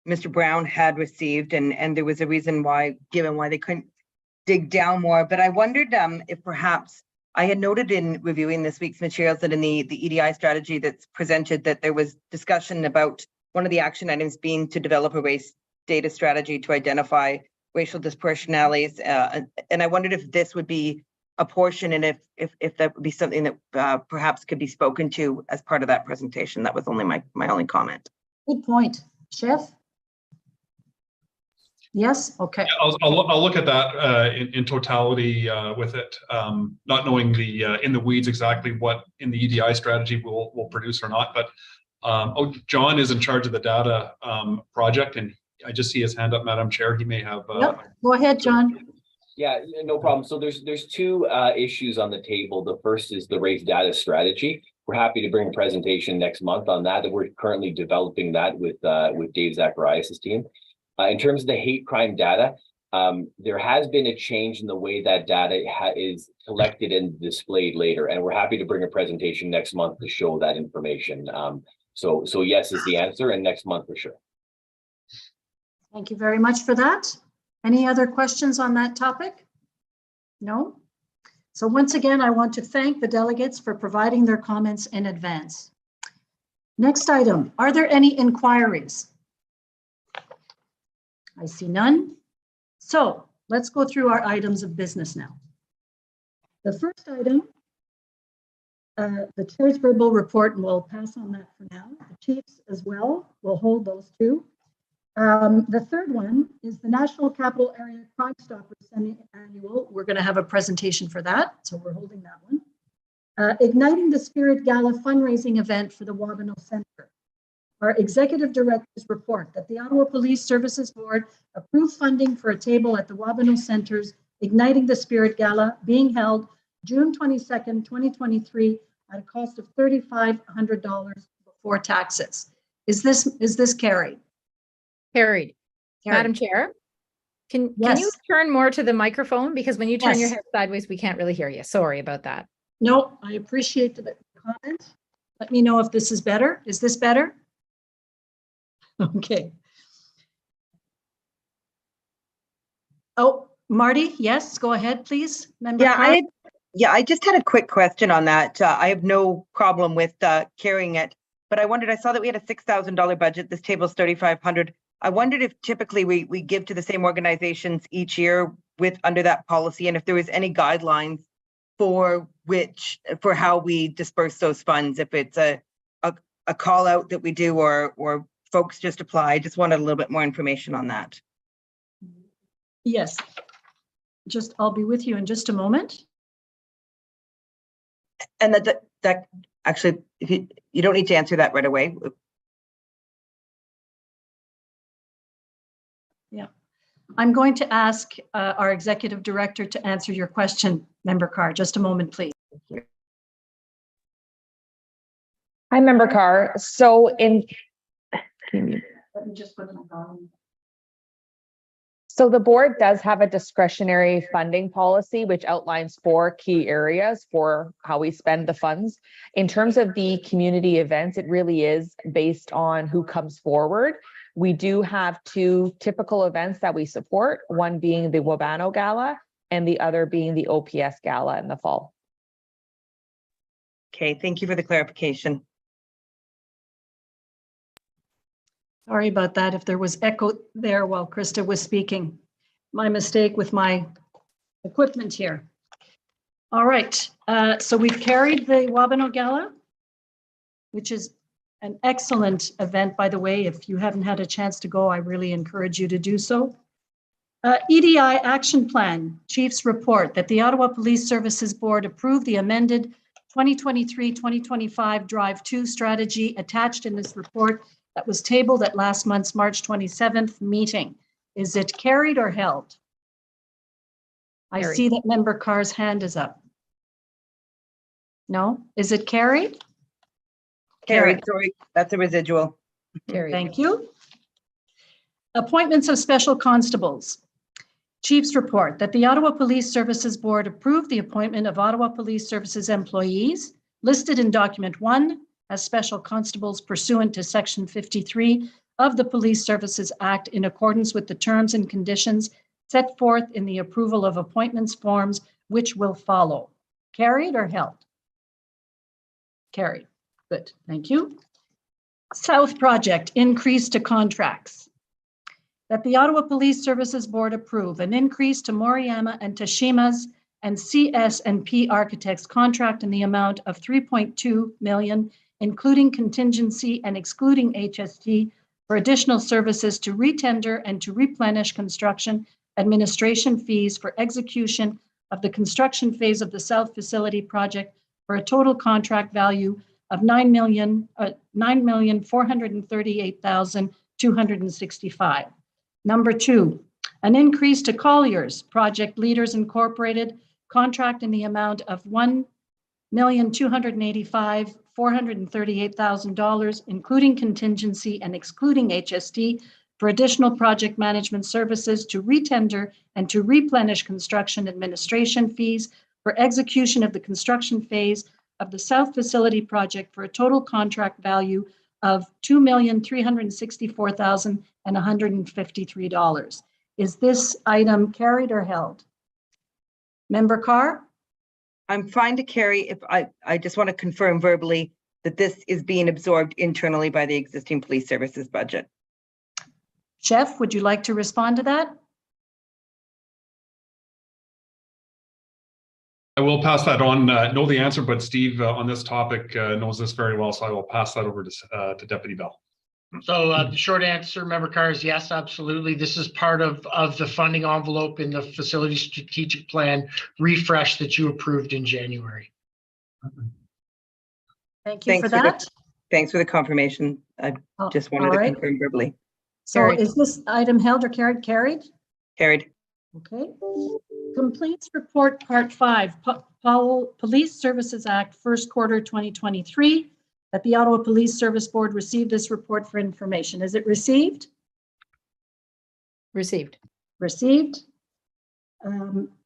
Mr. Brown had received, and there was a reason why, given why they couldn't dig down more. But I wondered if perhaps I had noted in reviewing this week's materials that in the EDI strategy that's presented, that there was discussion about one of the action items being to develop a race data strategy to identify racial disproportionalities. And I wondered if this would be a portion, and if that would be something that perhaps could be spoken to as part of that presentation. That was only my only comment. Good point. Chef? Yes, okay. Yeah, I'll look at that in totality with it, not knowing in the weeds exactly what in the EDI strategy we'll produce or not. But John is in charge of the data project, and I just see his hand up, Madam Chair. He may have. Yep. Go ahead, John. Yeah, no problem. So there's two issues on the table. The first is the race data strategy. We're happy to bring a presentation next month on that. We're currently developing that with Dave Zacharias' team. In terms of the hate crime data, there has been a change in the way that data is collected and displayed later, and we're happy to bring a presentation next month to show that information. So yes is the answer, and next month for sure. Thank you very much for that. Any other questions on that topic? No? So once again, I want to thank the delegates for providing their comments in advance. Next item, are there any inquiries? I see none. So let's go through our items of business now. The first item, the chair's verbal report, and we'll pass on that for now. The chiefs as well, we'll hold those two. The third one is the National Capital Area Crime Stoppers Semi-Annual. We're going to have a presentation for that, so we're holding that one. Igniting the Spirit Gala fundraising event for the Wabano Center. Our executive directors report that the Ottawa Police Services Board approved funding for a table at the Wabano Center's Igniting the Spirit Gala being held June 22nd, 2023 at a cost of $3,500 before taxes. Is this carried? Carried. Madam Chair, can you turn more to the microphone? Because when you turn your head sideways, we can't really hear you. Sorry about that. No, I appreciate the comment. Let me know if this is better. Is this better? Okay. Oh, Marty, yes, go ahead, please. Member Carr. I just had a quick question on that. I have no problem with carrying it, but I wondered, I saw that we had a $6,000 budget. This table is $3,500. I wondered if typically we give to the same organizations each year under that policy, and if there was any guidelines for how we disperse those funds, if it's a call out that we do or folks just apply. I just wanted a little bit more information on that. Yes, I'll be with you in just a moment. And that actually, if you don't need to answer that right away. Yeah, I'm going to ask our executive director to answer your question, Member Carr. Just a moment, please. Hi, Member Carr. So let me just put it on. So the board does have a discretionary funding policy, which outlines 4 key areas for how we spend the funds. In terms of the community events, it really is based on who comes forward. We do have 2 typical events that we support, one being the Wabano Gala and the other being the OPS Gala in the fall. Okay, thank you for the clarification. Sorry about that. If there was echo there while Krista was speaking, my mistake with my equipment here. All right, so we've carried the Wabano Gala, which is an excellent event, by the way. If you haven't had a chance to go, I really encourage you to do so. EDI Action Plan, Chief's report that the Ottawa Police Services Board approved the amended 2023-2025 Drive 2 strategy attached in this report that was tabled at last month's March 27th meeting. Is it carried or held? I see that Member Carr's hand is up. No, is it carried? Carried, sorry, that's a residual. Carried. Thank you. Appointments of special constables. Chief's report that the Ottawa Police Services Board approved the appointment of Ottawa Police Services employees listed in document 1 as special constables pursuant to section 53 of the Police Services Act in accordance with the terms and conditions set forth in the approval of appointments forms which will follow. Carried or held? Carried. Good, thank you. South Project increase to contracts. That the Ottawa Police Services Board approve an increase to Moriyama and Tashima's and CS&P Architects contract in the amount of $3.2 million, including contingency and excluding HST, for additional services to retender and to replenish construction administration fees for execution of the construction phase of the South Facility project for a total contract value of $9,438,265. Number 2, an increase to Colliers Project Leaders Incorporated contract in the amount of $1,285,438,000, including contingency and excluding HST, for additional project management services to retender and to replenish construction administration fees for execution of the construction phase of the South Facility Project for a total contract value of $2,364,153. Is this item carried or held? Member Carr? I'm fine to carry if I just want to confirm verbally that this is being absorbed internally by the existing police services budget. Jeff, would you like to respond to that? I will pass that on. Know the answer, but Steve on this topic knows this very well, so I will pass that over to Deputy Bell. So the short answer, Member Carr, is yes, absolutely. This is part of the funding envelope in the facility strategic plan refresh that you approved in January. Thank you for that. Thanks for the confirmation. I just wanted to confirm verbally. So is this item held or carried? Carried. Carried. Okay. Completes report part 5, Police Services Act, first quarter 2023, that the Ottawa Police Service Board received this report for information. Is it received? Received. Received.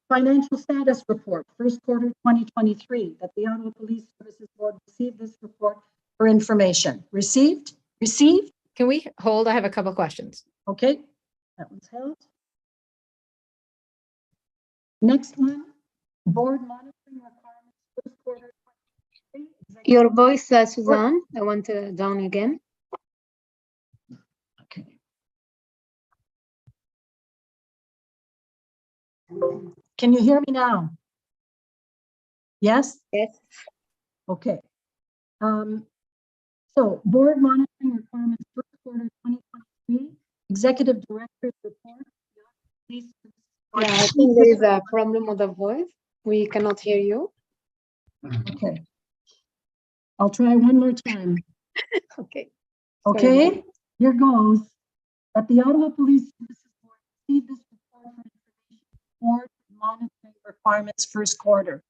Financial status report, first quarter 2023, that the Ottawa Police Services Board received this report for information. Received? Received? Can we hold? I have a couple of questions. Okay, that one's held. Next one, board monitoring requirements, first quarter 2023. Your voice, Suzanne. I want it down again. Okay. Can you hear me now? Yes? Yes. Okay. So board monitoring requirements, first quarter 2023, executive director's report. Please. Yeah, I think there is a problem with the voice. We cannot hear you. Okay. I'll try one more time. Okay. Okay, here goes. That the Ottawa Police Services Board received this report for information, board monitoring requirements first quarter.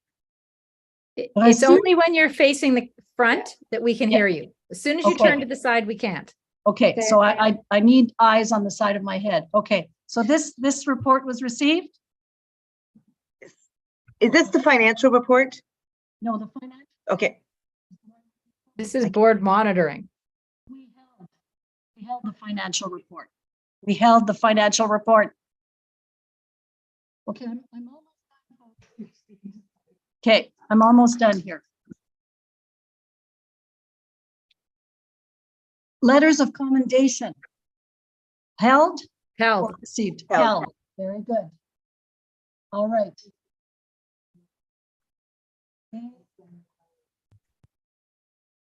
It's only when you're facing the front that we can hear you. As soon as you turn to the side, we can't. Okay, so I need eyes on the side of my head. Okay, so this report was received? Is this the financial report? No, the financial. Okay. This is board monitoring. We held the financial report. We held the financial report. Okay, I'm almost done. Okay, I'm almost done here. Letters of commendation. Held? Held. Or received? Held. Held. Very good. All right. Okay.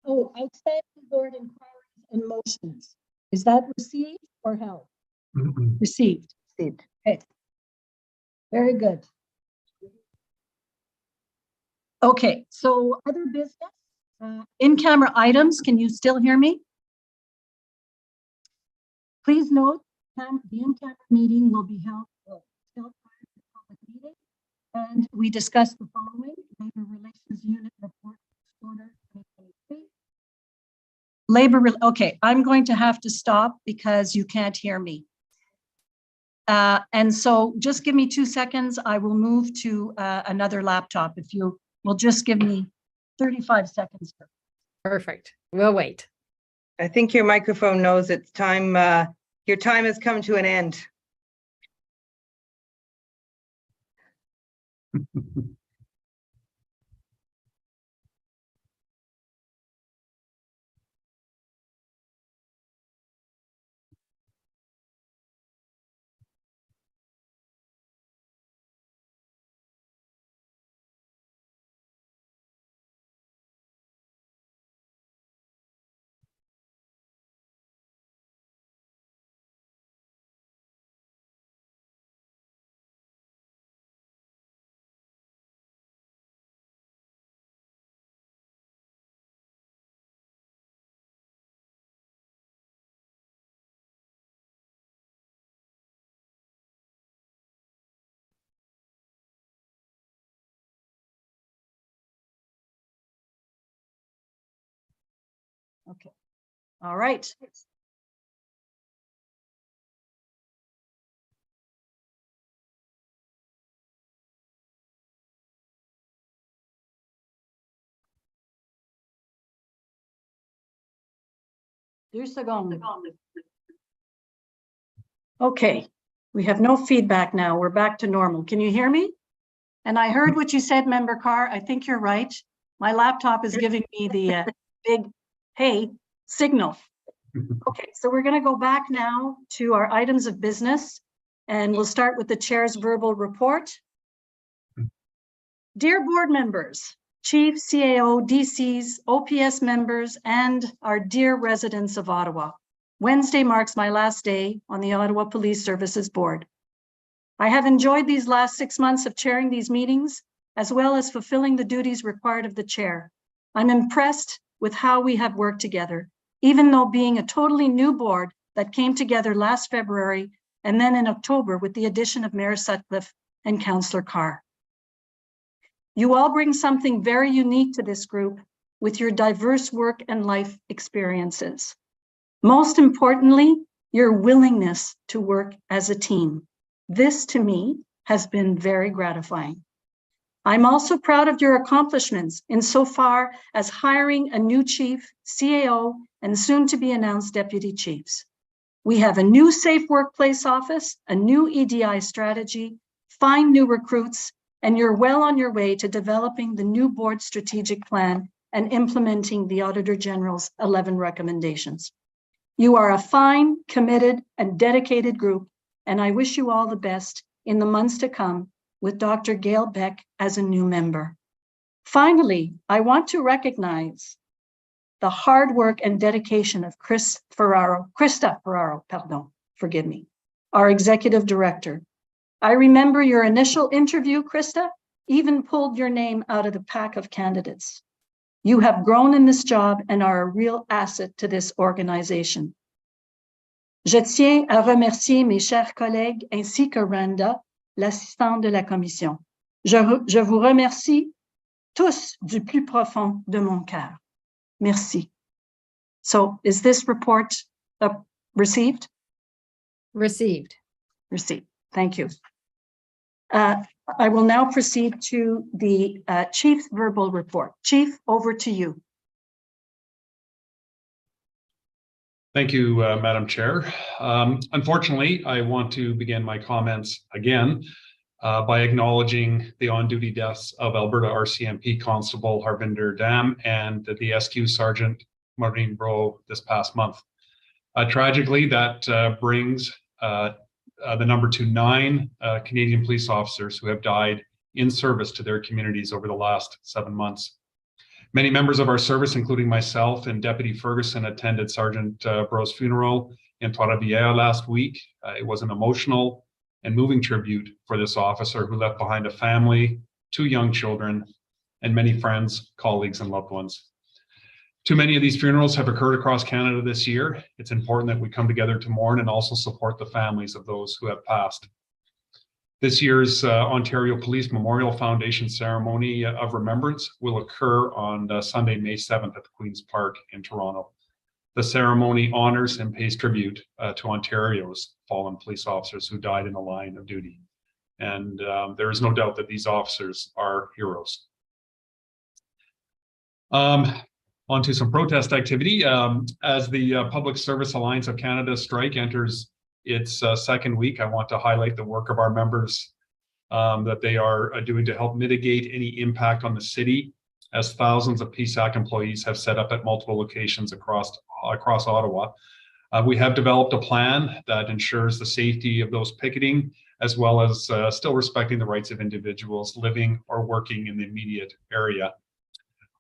Oh, outstanding board inquiries and motions. Is that received or held? Received. Received. Okay. Very good. Okay, so other business, in-camera items, can you still hear me? Please note, the in-camera meeting will be held still prior to the public meeting, and we discussed the following: Labor Relations Unit report, order 2023. Okay, I'm going to have to stop because you can't hear me. And so just give me 2 seconds. I will move to another laptop. If you will just give me 35 seconds. Perfect. We'll wait. I think your microphone knows it's time. Your time has come to an end. Okay. All right. Deux secondes. Okay, we have no feedback now. We're back to normal. Can you hear me? And I heard what you said, Member Carr. I think you're right. My laptop is giving me the big hey signal. Okay, so we're going to go back now to our items of business, and we'll start with the chair's verbal report. Dear board members, chief, CAO, DCs, OPS members, and our dear residents of Ottawa, Wednesday marks my last day on the Ottawa Police Services Board. I have enjoyed these last 6 months of chairing these meetings, as well as fulfilling the duties required of the chair. I'm impressed with how we have worked together, even though being a totally new board that came together last February and then in October with the addition of Mayor Sutcliffe and Councillor Carr. You all bring something very unique to this group with your diverse work and life experiences. Most importantly, your willingness to work as a team. This, to me, has been very gratifying. I'm also proud of your accomplishments insofar as hiring a new chief, CAO, and soon to be announced deputy chiefs. We have a new safe workplace office, a new EDI strategy, find new recruits, and you're well on your way to developing the new board strategic plan and implementing the Auditor General's 11 recommendations. You are a fine, committed, and dedicated group, and I wish you all the best in the months to come with Dr. Gail Beck as a new member. Finally, I want to recognize the hard work and dedication of Krista Ferraro, forgive me, our executive director. I remember your initial interview, Krista, even pulled your name out of the pack of candidates. You have grown in this job and are a real asset to this organization. Je tiens à remercier mes chers collègues ainsi que Randa, l'assistante de la commission. Je vous remercie tous du plus profond de mon cœur. Merci. So is this report received? Received. Received. Thank you. I will now proceed to the Chief's verbal report. Chief, over to you. Thank you, Madam Chair. Unfortunately, I want to begin my comments again by acknowledging the on-duty deaths of Alberta RCMP Constable Harvinder Dam and the SQ Sergeant Maureen Bro this past month. Tragically, that brings the number to 9 Canadian police officers who have died in service to their communities over the last 7 months. Many members of our service, including myself and Deputy Ferguson, attended Sergeant Bro's funeral in Torrevieja last week. It was an emotional and moving tribute for this officer who left behind a family, 2 young children, and many friends, colleagues, and loved ones. Too many of these funerals have occurred across Canada this year. It's important that we come together to mourn and also support the families of those who have passed. This year's Ontario Police Memorial Foundation ceremony of remembrance will occur on Sunday, May 7th at the Queen's Park in Toronto. The ceremony honors and pays tribute to Ontario's fallen police officers who died in the line of duty. And there is no doubt that these officers are heroes. On to some protest activity. As the Public Service Alliance of Canada strike enters its second week, I want to highlight the work of our members that they are doing to help mitigate any impact on the city, as thousands of PSAC employees have set up at multiple locations across Ottawa. We have developed a plan that ensures the safety of those picketing, as well as still respecting the rights of individuals living or working in the immediate area.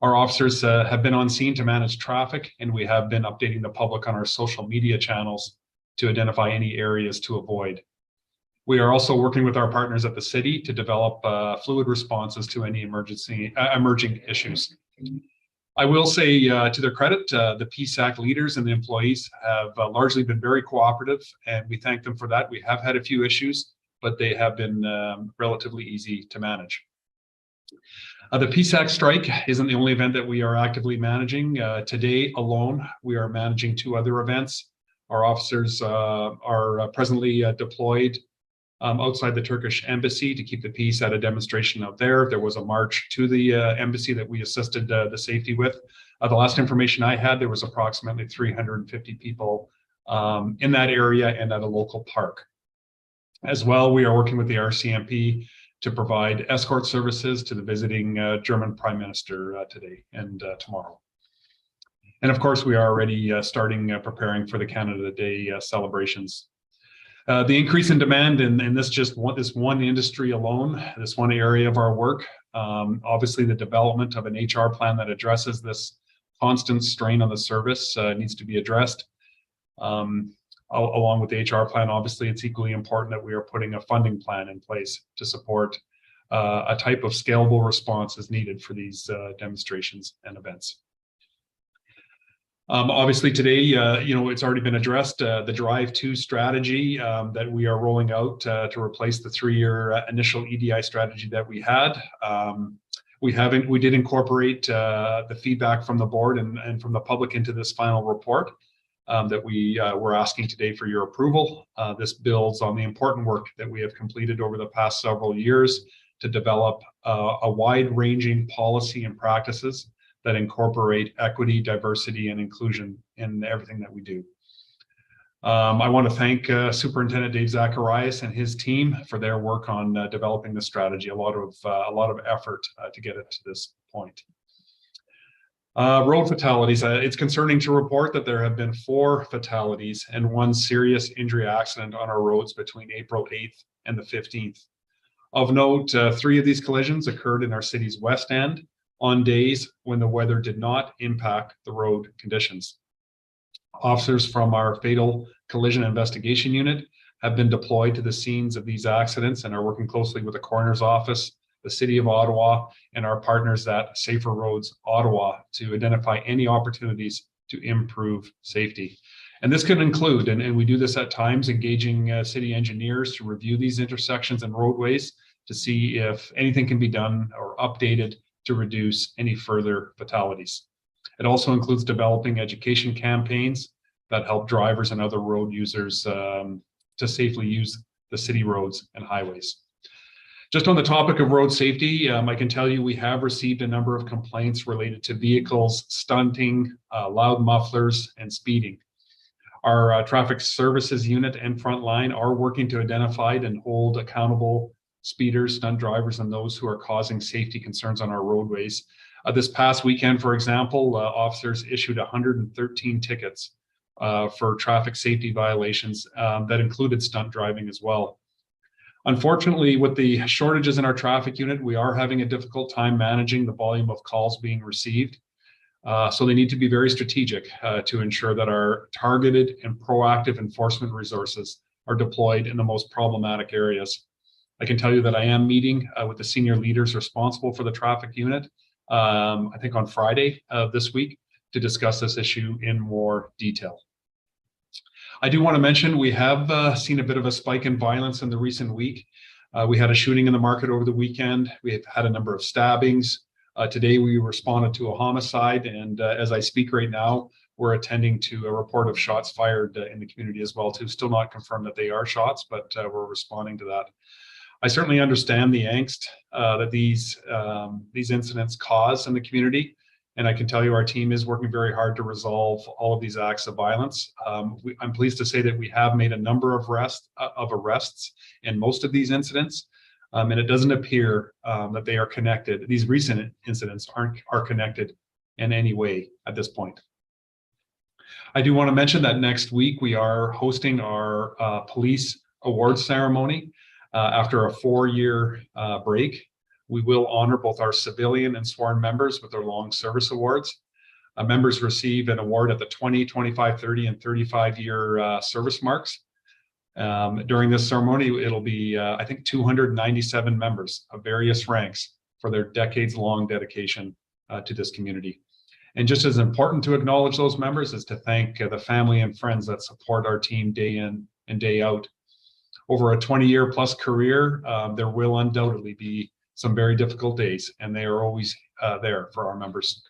Our officers have been on scene to manage traffic, and we have been updating the public on our social media channels to identify any areas to avoid. We are also working with our partners at the city to develop fluid responses to any emerging issues. I will say to their credit, the PSAC leaders and the employees have largely been very cooperative, and we thank them for that. We have had a few issues, but they have been relatively easy to manage. The PSAC strike isn't the only event that we are actively managing. Today alone, we are managing 2 other events. Our officers are presently deployed outside the Turkish embassy to keep the peace at a demonstration out there. There was a march to the embassy that we assisted the safety with. The last information I had, there was approximately 350 people in that area and at a local park. As well, we are working with the RCMP to provide escort services to the visiting German Prime Minister today and tomorrow. And of course, we are already starting preparing for the Canada Day celebrations. The increase in demand in this one industry alone, this one area of our work, obviously the development of an HR plan that addresses this constant strain on the service needs to be addressed. Along with the HR plan, obviously, it's equally important that we are putting a funding plan in place to support a type of scalable response as needed for these demonstrations and events. Obviously, today, it's already been addressed, the Drive 2 strategy that we are rolling out to replace the 3-year initial EDI strategy that we had. We did incorporate the feedback from the board and from the public into this final report that we're asking today for your approval. This builds on the important work that we have completed over the past several years to develop a wide-ranging policy and practices that incorporate equity, diversity, and inclusion in everything that we do. I want to thank Superintendent Dave Zacharias and his team for their work on developing the strategy. A lot of effort to get it to this point. Road fatalities. It's concerning to report that there have been 4 fatalities and 1 serious injury accident on our roads between April 8th and the 15th. Of note, 3 of these collisions occurred in our city's west end on days when the weather did not impact the road conditions. Officers from our Fatal Collision Investigation Unit have been deployed to the scenes of these accidents and are working closely with the Coroner's Office, the City of Ottawa, and our partners at Safer Roads Ottawa to identify any opportunities to improve safety. And this could include, and we do this at times, engaging city engineers to review these intersections and roadways to see if anything can be done or updated to reduce any further fatalities. It also includes developing education campaigns that help drivers and other road users to safely use the city roads and highways. Just on the topic of road safety, I can tell you we have received a number of complaints related to vehicles stunting, loud mufflers, and speeding. Our traffic services unit and frontline are working to identify and hold accountable speeders, stunt drivers, and those who are causing safety concerns on our roadways. This past weekend, for example, officers issued 113 tickets for traffic safety violations that included stunt driving as well. Unfortunately, with the shortages in our traffic unit, we are having a difficult time managing the volume of calls being received. So they need to be very strategic to ensure that our targeted and proactive enforcement resources are deployed in the most problematic areas. I can tell you that I am meeting with the senior leaders responsible for the traffic unit, I think on Friday of this week, to discuss this issue in more detail. I do want to mention we have seen a bit of a spike in violence in the recent week. We had a shooting in the market over the weekend. We have had a number of stabbings. Today we responded to a homicide, and as I speak right now, we're attending to a report of shots fired in the community as well too. Still not confirmed that they are shots, but we're responding to that. I certainly understand the angst that these incidents cause in the community, and I can tell you our team is working very hard to resolve all of these acts of violence. I'm pleased to say that we have made a number of arrests in most of these incidents, and it doesn't appear that they are connected. These recent incidents are connected in any way at this point. I do want to mention that next week we are hosting our police awards ceremony. After a 4-year break, we will honor both our civilian and sworn members with their long service awards. Members receive an award at the 20, 25, 30, and 35-year service marks. During this ceremony, it'll be, I think, 297 members of various ranks for their decades-long dedication to this community. And just as important to acknowledge those members is to thank the family and friends that support our team day in and day out. Over a 20-year plus career, there will undoubtedly be some very difficult days, and they are always there for our members.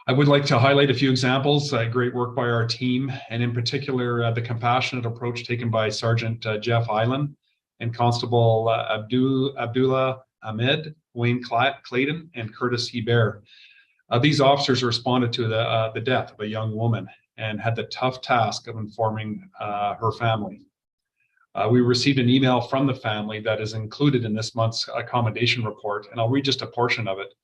I would like to highlight a few examples, great work by our team, and in particular, the compassionate approach taken by Sergeant Jeff Island and Constable Abdullah Ahmed, Wayne Clayton, and Curtis Hebert. These officers responded to the death of a young woman and had the tough task of informing her family. We received an email from the family that is included in this month's accommodation report, and I'll read just a portion of it.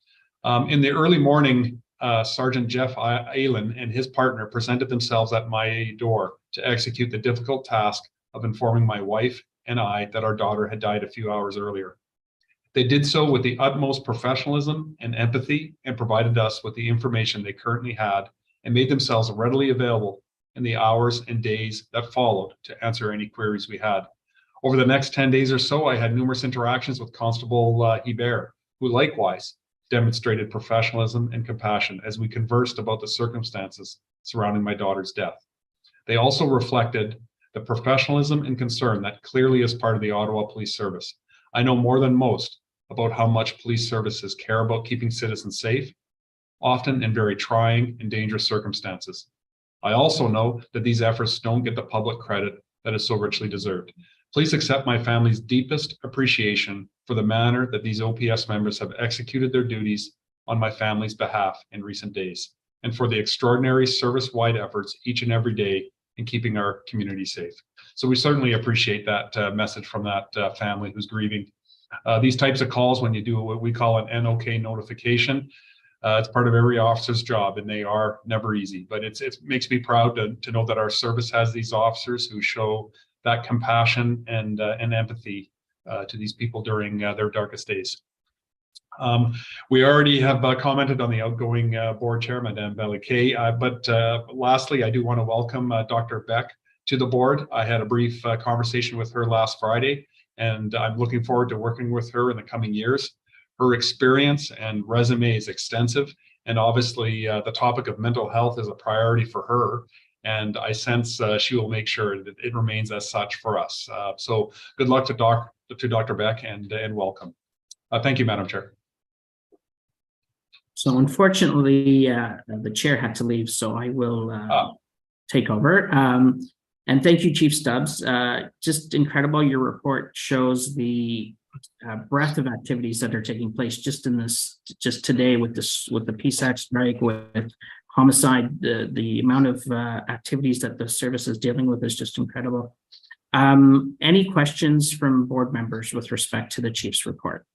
In the early morning, Sergeant Jeff Aylan and his partner presented themselves at my door to execute the difficult task of informing my wife and I that our daughter had died a few hours earlier. They did so with the utmost professionalism and empathy and provided us with the information they currently had and made themselves readily available in the hours and days that followed to answer any queries we had. Over the next 10 days or so, I had numerous interactions with Constable Hebert, who likewise demonstrated professionalism and compassion as we conversed about the circumstances surrounding my daughter's death. They also reflected the professionalism and concern that clearly is part of the Ottawa Police Service. I know more than most about how much police services care about keeping citizens safe, often in very trying and dangerous circumstances. I also know that these efforts don't get the public credit that is so richly deserved. Please accept my family's deepest appreciation for the manner that these OPS members have executed their duties on my family's behalf in recent days, and for the extraordinary service-wide efforts each and every day in keeping our community safe. So we certainly appreciate that message from that family who's grieving. These types of calls, when you do what we call an NOK notification, it's part of every officer's job, and they are never easy. But it makes me proud to know that our service has these officers who show that compassion and empathy to these people during their darkest days. We already have commented on the outgoing board chair, Madame Belliquet, but lastly, I do want to welcome Dr. Beck to the board. I had a brief conversation with her last Friday, and I'm looking forward to working with her in the coming years. Her experience and resume is extensive, and obviously the topic of mental health is a priority for her, and I sense she will make sure that it remains as such for us. So good luck to Dr. Beck, and welcome. Thank you, Madam Chair. So unfortunately, the chair had to leave, so I will take over. And thank you, Chief Stubbs. Just incredible. Your report shows the breadth of activities that are taking place just today with the PSAC strike, with homicide. The amount of activities that the service is dealing with is just incredible. Any questions from board members with respect to the Chief's report?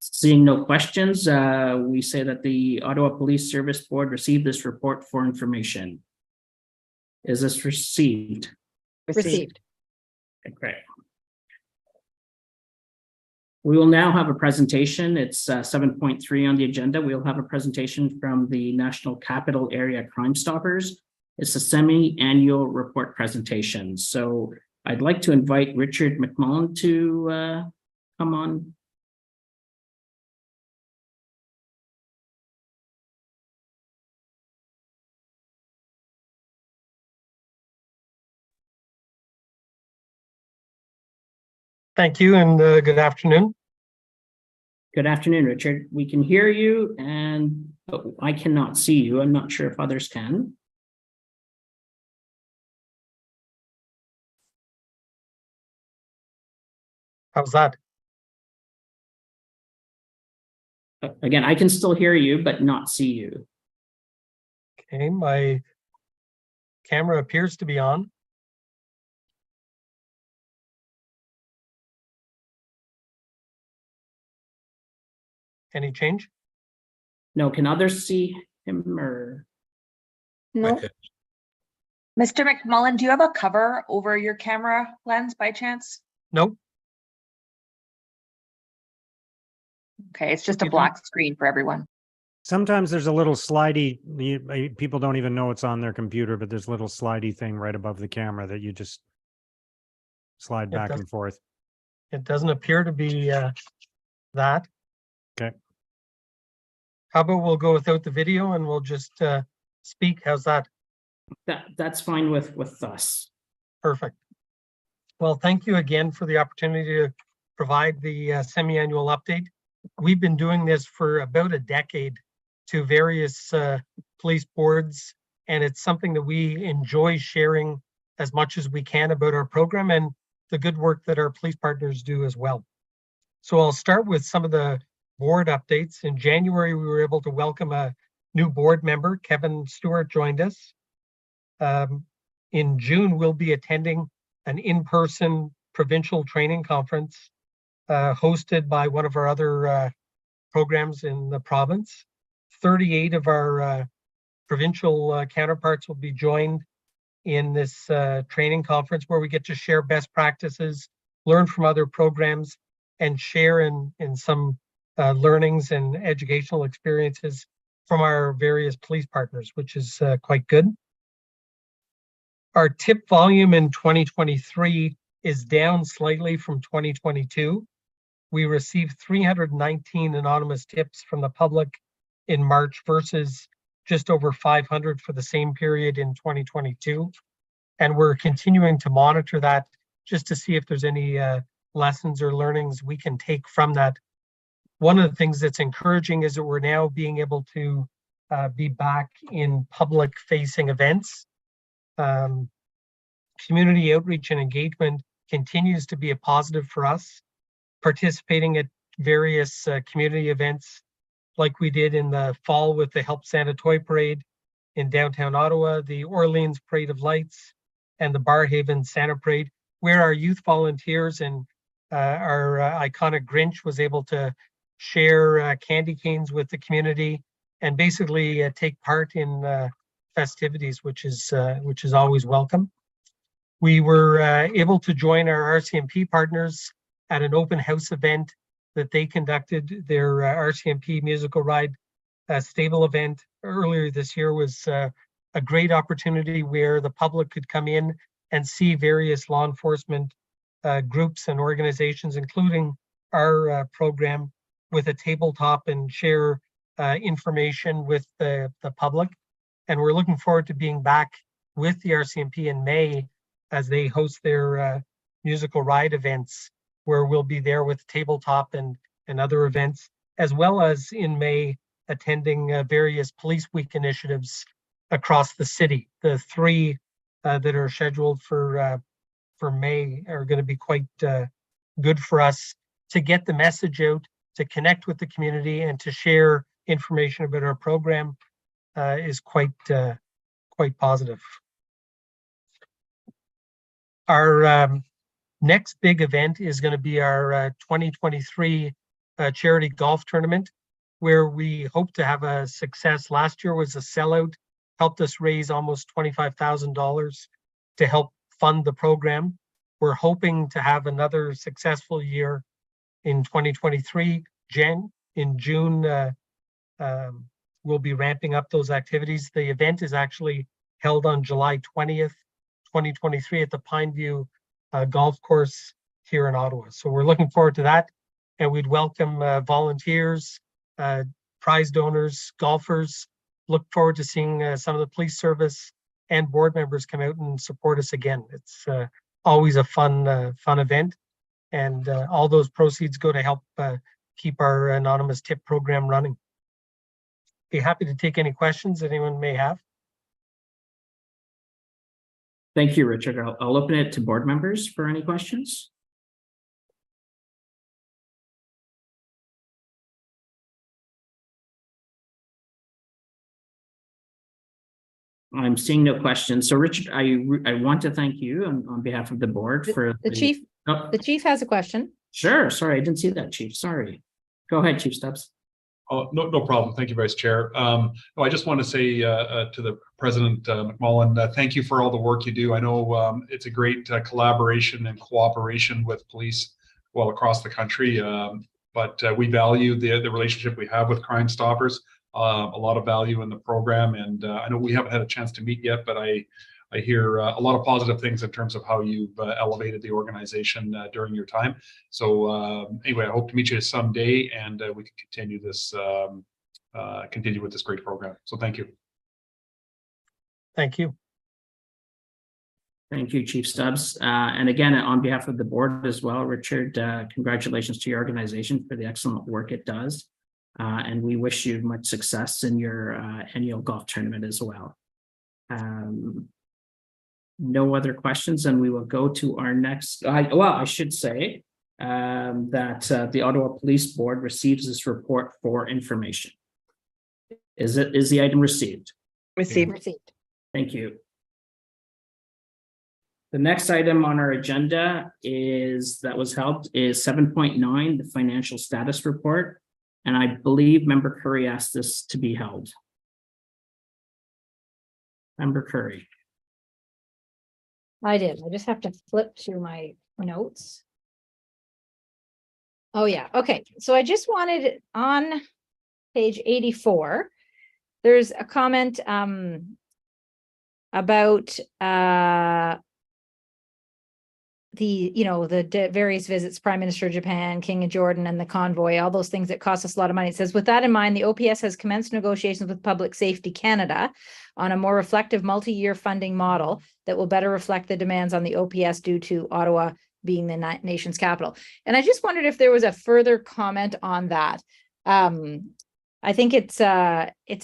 Seeing no questions, we say that the Ottawa Police Service Board received this report for information. Is this received? Received. Okay, great. We will now have a presentation. It's 7.3 on the agenda. We'll have a presentation from the National Capital Area Crime Stoppers. It's a semi-annual report presentation. So I'd like to invite Richard McMullen to come on. Thank you, and good afternoon. Good afternoon, Richard. We can hear you, but I cannot see you. I'm not sure if others can. How's that? Again, I can still hear you, but not see you. Okay, my camera appears to be on. Any change? No, can others see him or? No. Mr. McMullen, do you have a cover over your camera lens by chance? Nope. Okay, it's just a black screen for everyone. Sometimes there's a little slidey, people don't even know it's on their computer, but there's a little slidey thing right above the camera that you just slide back and forth. It doesn't appear to be that. Okay. How about we'll go without the video and we'll just speak? How's that? That's fine with us. Perfect. Well, thank you again for the opportunity to provide the semi-annual update. We've been doing this for about a decade to various police boards, and it's something that we enjoy sharing as much as we can about our program and the good work that our police partners do as well. So I'll start with some of the board updates. In January, we were able to welcome a new board member. Kevin Stewart joined us. In June, we'll be attending an in-person provincial training conference hosted by one of our other programs in the province. 38 of our provincial counterparts will be joined in this training conference where we get to share best practices, learn from other programs, and share in some learnings and educational experiences from our various police partners, which is quite good. Our tip volume in 2023 is down slightly from 2022. We received 319 anonymous tips from the public in March versus just over 500 for the same period in 2022. And we're continuing to monitor that just to see if there's any lessons or learnings we can take from that. One of the things that's encouraging is that we're now being able to be back in public facing events. Community outreach and engagement continues to be a positive for us. Participating at various community events like we did in the fall with the Help Santa Toy Parade in downtown Ottawa, the Orleans Parade of Lights, and the Barhaven Santa Parade, where our youth volunteers and our iconic Grinch was able to share candy canes with the community and basically take part in festivities, which is always welcome. We were able to join our RCMP partners at an open house event that they conducted. Their RCMP musical ride stable event earlier this year was a great opportunity where the public could come in and see various law enforcement groups and organizations, including our program, with a tabletop and share information with the public. And we're looking forward to being back with the RCMP in May as they host their musical ride events, where we'll be there with tabletop and other events, as well as in May attending various Police Week initiatives across the city. The three that are scheduled for May are going to be quite good for us to get the message out, to connect with the community, and to share information about our program is quite positive. Our next big event is going to be our 2023 charity golf tournament, where we hope to have a success. Last year was a sellout, helped us raise almost $25,000 to help fund the program. We're hoping to have another successful year in 2023. In June, we'll be ramping up those activities. The event is actually held on July 20th, 2023 at the Pineview Golf Course here in Ottawa. So we're looking forward to that. And we'd welcome volunteers, prize donors, golfers. Look forward to seeing some of the police service and board members come out and support us again. It's always a fun event. And all those proceeds go to help keep our anonymous tip program running. Be happy to take any questions that anyone may have. Thank you, Richard. I'll open it to board members for any questions. I'm seeing no questions. So, Richard, I want to thank you on behalf of the board for the chief. Oh. The chief has a question. Sure. Sorry, I didn't see that, Chief. Sorry. Go ahead, Chief Stubbs. Oh, no problem. Thank you, Vice Chair. I just want to say to the President McMullen, thank you for all the work you do. I know it's a great collaboration and cooperation with police across the country, but we value the relationship we have with Crime Stoppers. A lot of value in the program, and I know we haven't had a chance to meet yet, but I hear a lot of positive things in terms of how you've elevated the organization during your time. So anyway, I hope to meet you someday, and we can continue this, continue with this great program. So thank you. Thank you. Thank you, Chief Stubbs. And again, on behalf of the board as well, Richard, congratulations to your organization for the excellent work it does. And we wish you much success in your annual golf tournament as well. No other questions, and we will go to our next, I should say that the Ottawa Police Board receives this report for information. Is the item received? Received. Thank you. The next item on our agenda is 7.9, the financial status report. And I believe Member Curry asked this to be held. Member Curry. I did. I just have to flip through my notes. Oh, yeah. Okay. So I just wanted on page 84, there's a comment about the various visits, Prime Minister of Japan, King of Jordan, and the convoy, all those things that cost us a lot of money. It says, with that in mind, the OPS has commenced negotiations with Public Safety Canada on a more reflective multi-year funding model that will better reflect the demands on the OPS due to Ottawa being the nation's capital. And I just wondered if there was a further comment on that. I think it's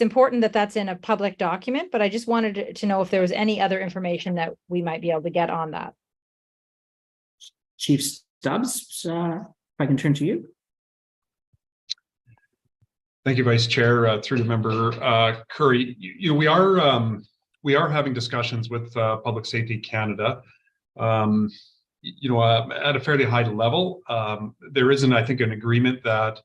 important that that's in a public document, but I just wanted to know if there was any other information that we might be able to get on that. Chief Stubbs, if I can turn to you. Thank you, Vice Chair. Through the Member Curry, we are having discussions with Public Safety Canada. At a fairly high level, there isn't, I think, an agreement that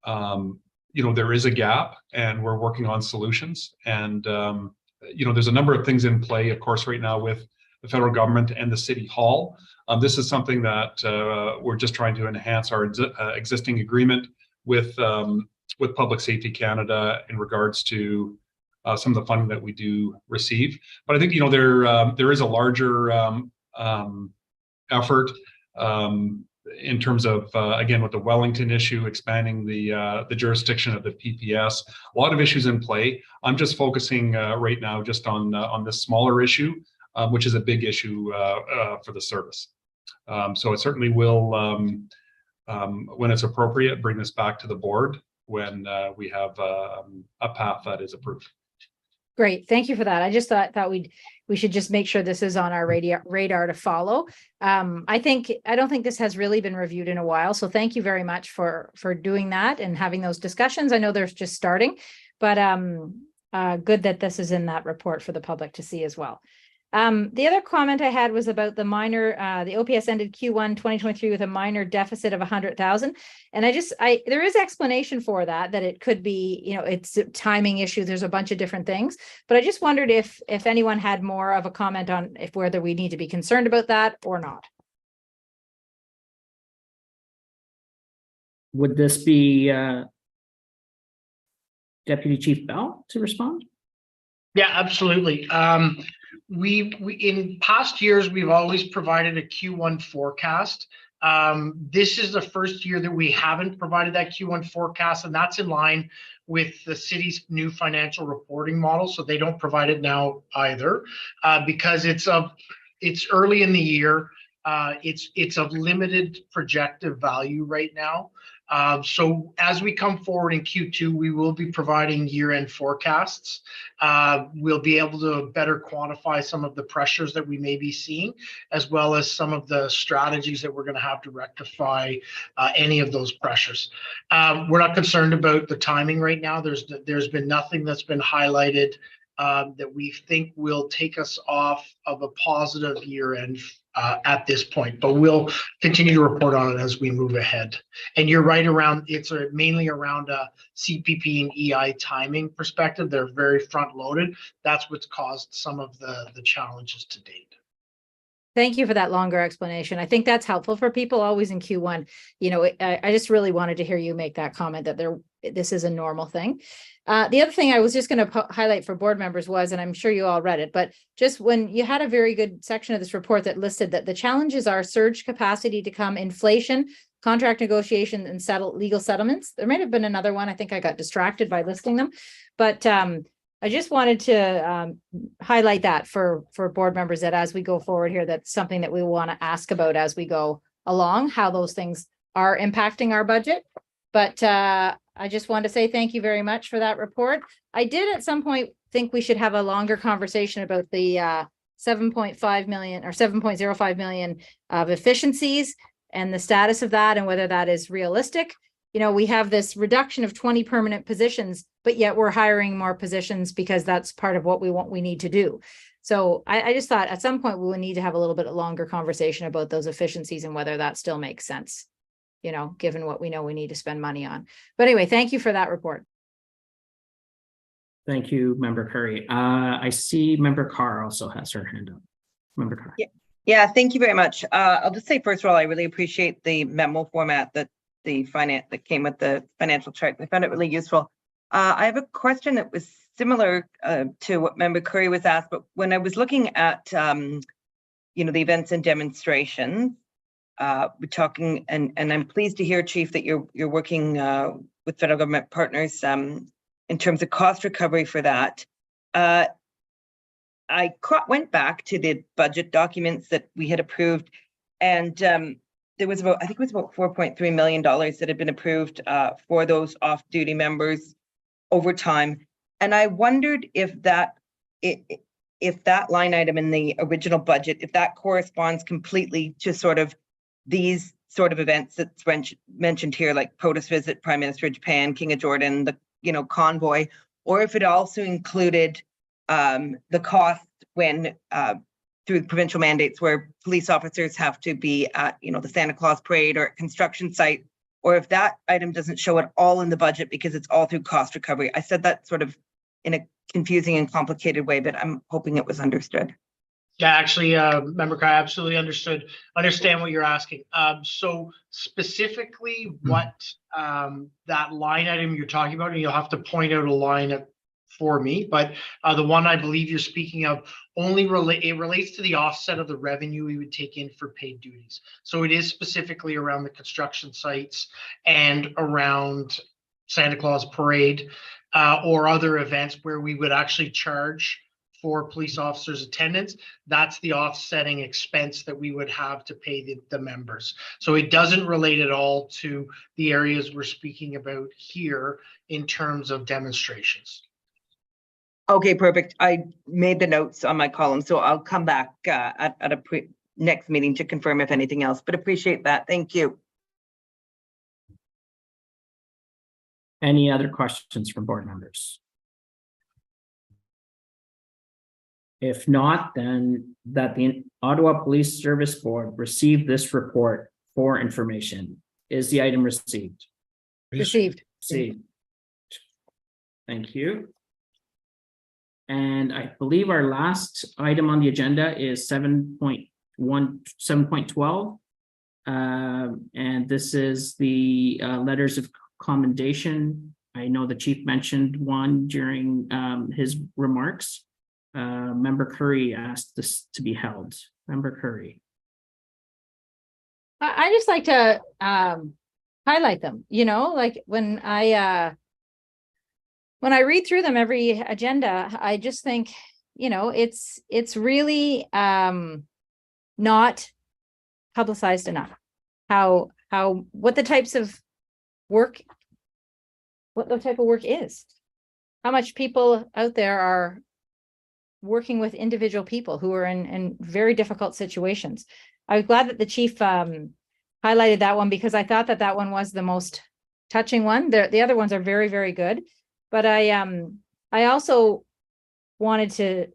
there is a gap, and we're working on solutions. And there's a number of things in play, of course, right now with the federal government and the City Hall. This is something that we're just trying to enhance our existing agreement with Public Safety Canada in regards to some of the funding that we do receive. But I think there is a larger effort in terms of again with the Wellington issue, expanding the jurisdiction of the PPS. A lot of issues in play. I'm just focusing right now just on this smaller issue, which is a big issue for the service. So it certainly will, when it's appropriate, bring this back to the board when we have a path that is approved. Great, thank you for that. I just thought we should just make sure this is on our radar to follow. I don't think this has really been reviewed in a while, so thank you very much for doing that and having those discussions. I know they're just starting, but good that this is in that report for the public to see as well. The other comment I had was about the minor, the OPS ended Q1 2023 with a minor deficit of 100,000. And there is explanation for that it could be, it's a timing issue. There's a bunch of different things, but I just wondered if anyone had more of a comment on whether we need to be concerned about that or not. Would this be Deputy Chief Bell to respond? Yeah, absolutely. We in past years, we've always provided a Q1 forecast. This is the first year that we haven't provided that Q1 forecast, and that's in line with the city's new financial reporting model. So they don't provide it now either, because it's early in the year. It's of limited projected value right now. So as we come forward in Q2, we will be providing year-end forecasts. We'll be able to better quantify some of the pressures that we may be seeing, as well as some of the strategies that we're going to have to rectify any of those pressures. We're not concerned about the timing right now. There's been nothing that's been highlighted that we think will take us off of a positive year-end at this point, but we'll continue to report on it as we move ahead. And you're right, it's mainly around a CPP and EI timing perspective. They're very front-loaded. That's what's caused some of the challenges to date. Thank you for that longer explanation. I think that's helpful for people always in Q1. I just really wanted to hear you make that comment that this is a normal thing. The other thing I was just going to highlight for board members was, and I'm sure you all read it, but just when you had a very good section of this report that listed that the challenges are surge capacity to come, inflation, contract negotiation, and legal settlements. There might have been another one. I think I got distracted by listing them, but I just wanted to highlight that for board members, that as we go forward here, that's something that we want to ask about as we go along, how those things are impacting our budget. But I just want to say thank you very much for that report. I did at some point think we should have a longer conversation about the 7.5 million or 7.05 million of efficiencies and the status of that and whether that is realistic. You know, we have this reduction of 20 permanent positions, but yet we're hiring more positions because that's part of what we need to do. So I just thought at some point we would need to have a little bit longer conversation about those efficiencies and whether that still makes sense, you know, given what we know we need to spend money on. But anyway, thank you for that report. Thank you, Member Curry. I see Member Carr also has her hand up. Member Carr. Yeah, thank you very much. I'll just say, first of all, I really appreciate the memo format that that came with the financial chart. I found it really useful. I have a question that was similar to what Member Curry was asked, but when I was looking at, you know, the events and demonstrations, we're talking, and I'm pleased to hear, Chief, that you're working with federal government partners in terms of cost recovery for that. I went back to the budget documents that we had approved, and there was about, I think it was about $4.3 million that had been approved for those off-duty members over time. And I wondered if that line item in the original budget, if that corresponds completely to sort of these sort of events that's mentioned here, like POTUS visit, Prime Minister of Japan, King of Jordan, the, you know, convoy, or if it also included the cost when through provincial mandates where police officers have to be at, you know, the Santa Claus parade or at construction site, or if that item doesn't show it all in the budget because it's all through cost recovery. I said that sort of in a confusing and complicated way, but I'm hoping it was understood. Yeah, actually, Member Kai, absolutely understand what you're asking. So specifically what that line item you're talking about, and you'll have to point out a line for me, but the one I believe you're speaking of only relates to the offset of the revenue we would take in for paid duties. So it is specifically around the construction sites and around Santa Claus parade or other events where we would actually charge for police officers' attendance. That's the offsetting expense that we would have to pay the members. So it doesn't relate at all to the areas we're speaking about here in terms of demonstrations. Okay, perfect. I made the notes on my column, so I'll come back at a next meeting to confirm if anything else, but appreciate that. Thank you. Any other questions from board members? If not, then that the Ottawa Police Service Board received this report for information. Is the item received? Received. Received. Thank you. And I believe our last item on the agenda is 7.12. And this is the letters of commendation. I know the chief mentioned one during his remarks. Member Curry asked this to be held. Member Curry. I just like to highlight them, you know, like when I read through them every agenda, I just think, you know, it's really not publicized enough what the type of work is, how much people out there are working with individual people who are in very difficult situations. I was glad that the chief highlighted that one because I thought that one was the most touching one. The other ones are very, very good. But I also wanted to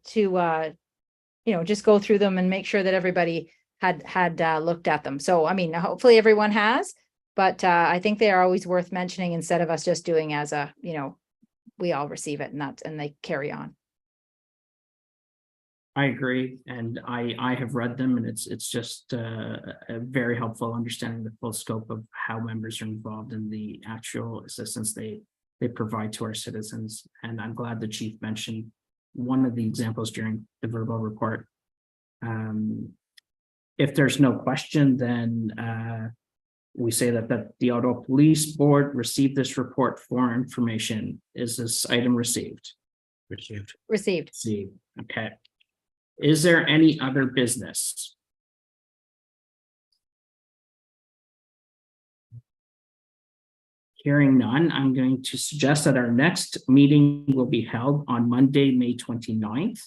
you know, just go through them and make sure that everybody had looked at them. So, I mean, hopefully everyone has, but I think they are always worth mentioning instead of us just doing as a, you know, we all receive it and they carry on. I agree, and I have read them, and it's just a very helpful understanding the full scope of how members are involved in the actual assistance they provide to our citizens. And I'm glad the chief mentioned one of the examples during the verbal report. If there's no question, then we say that the Ottawa Police Board received this report for information. Is this item received? Received. Received. See, okay. Is there any other business? Hearing none, I'm going to suggest that our next meeting will be held on Monday, May 29th.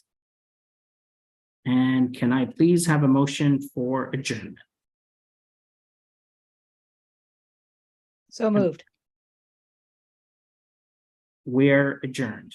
And can I please have a motion for adjournment? So moved. We're adjourned.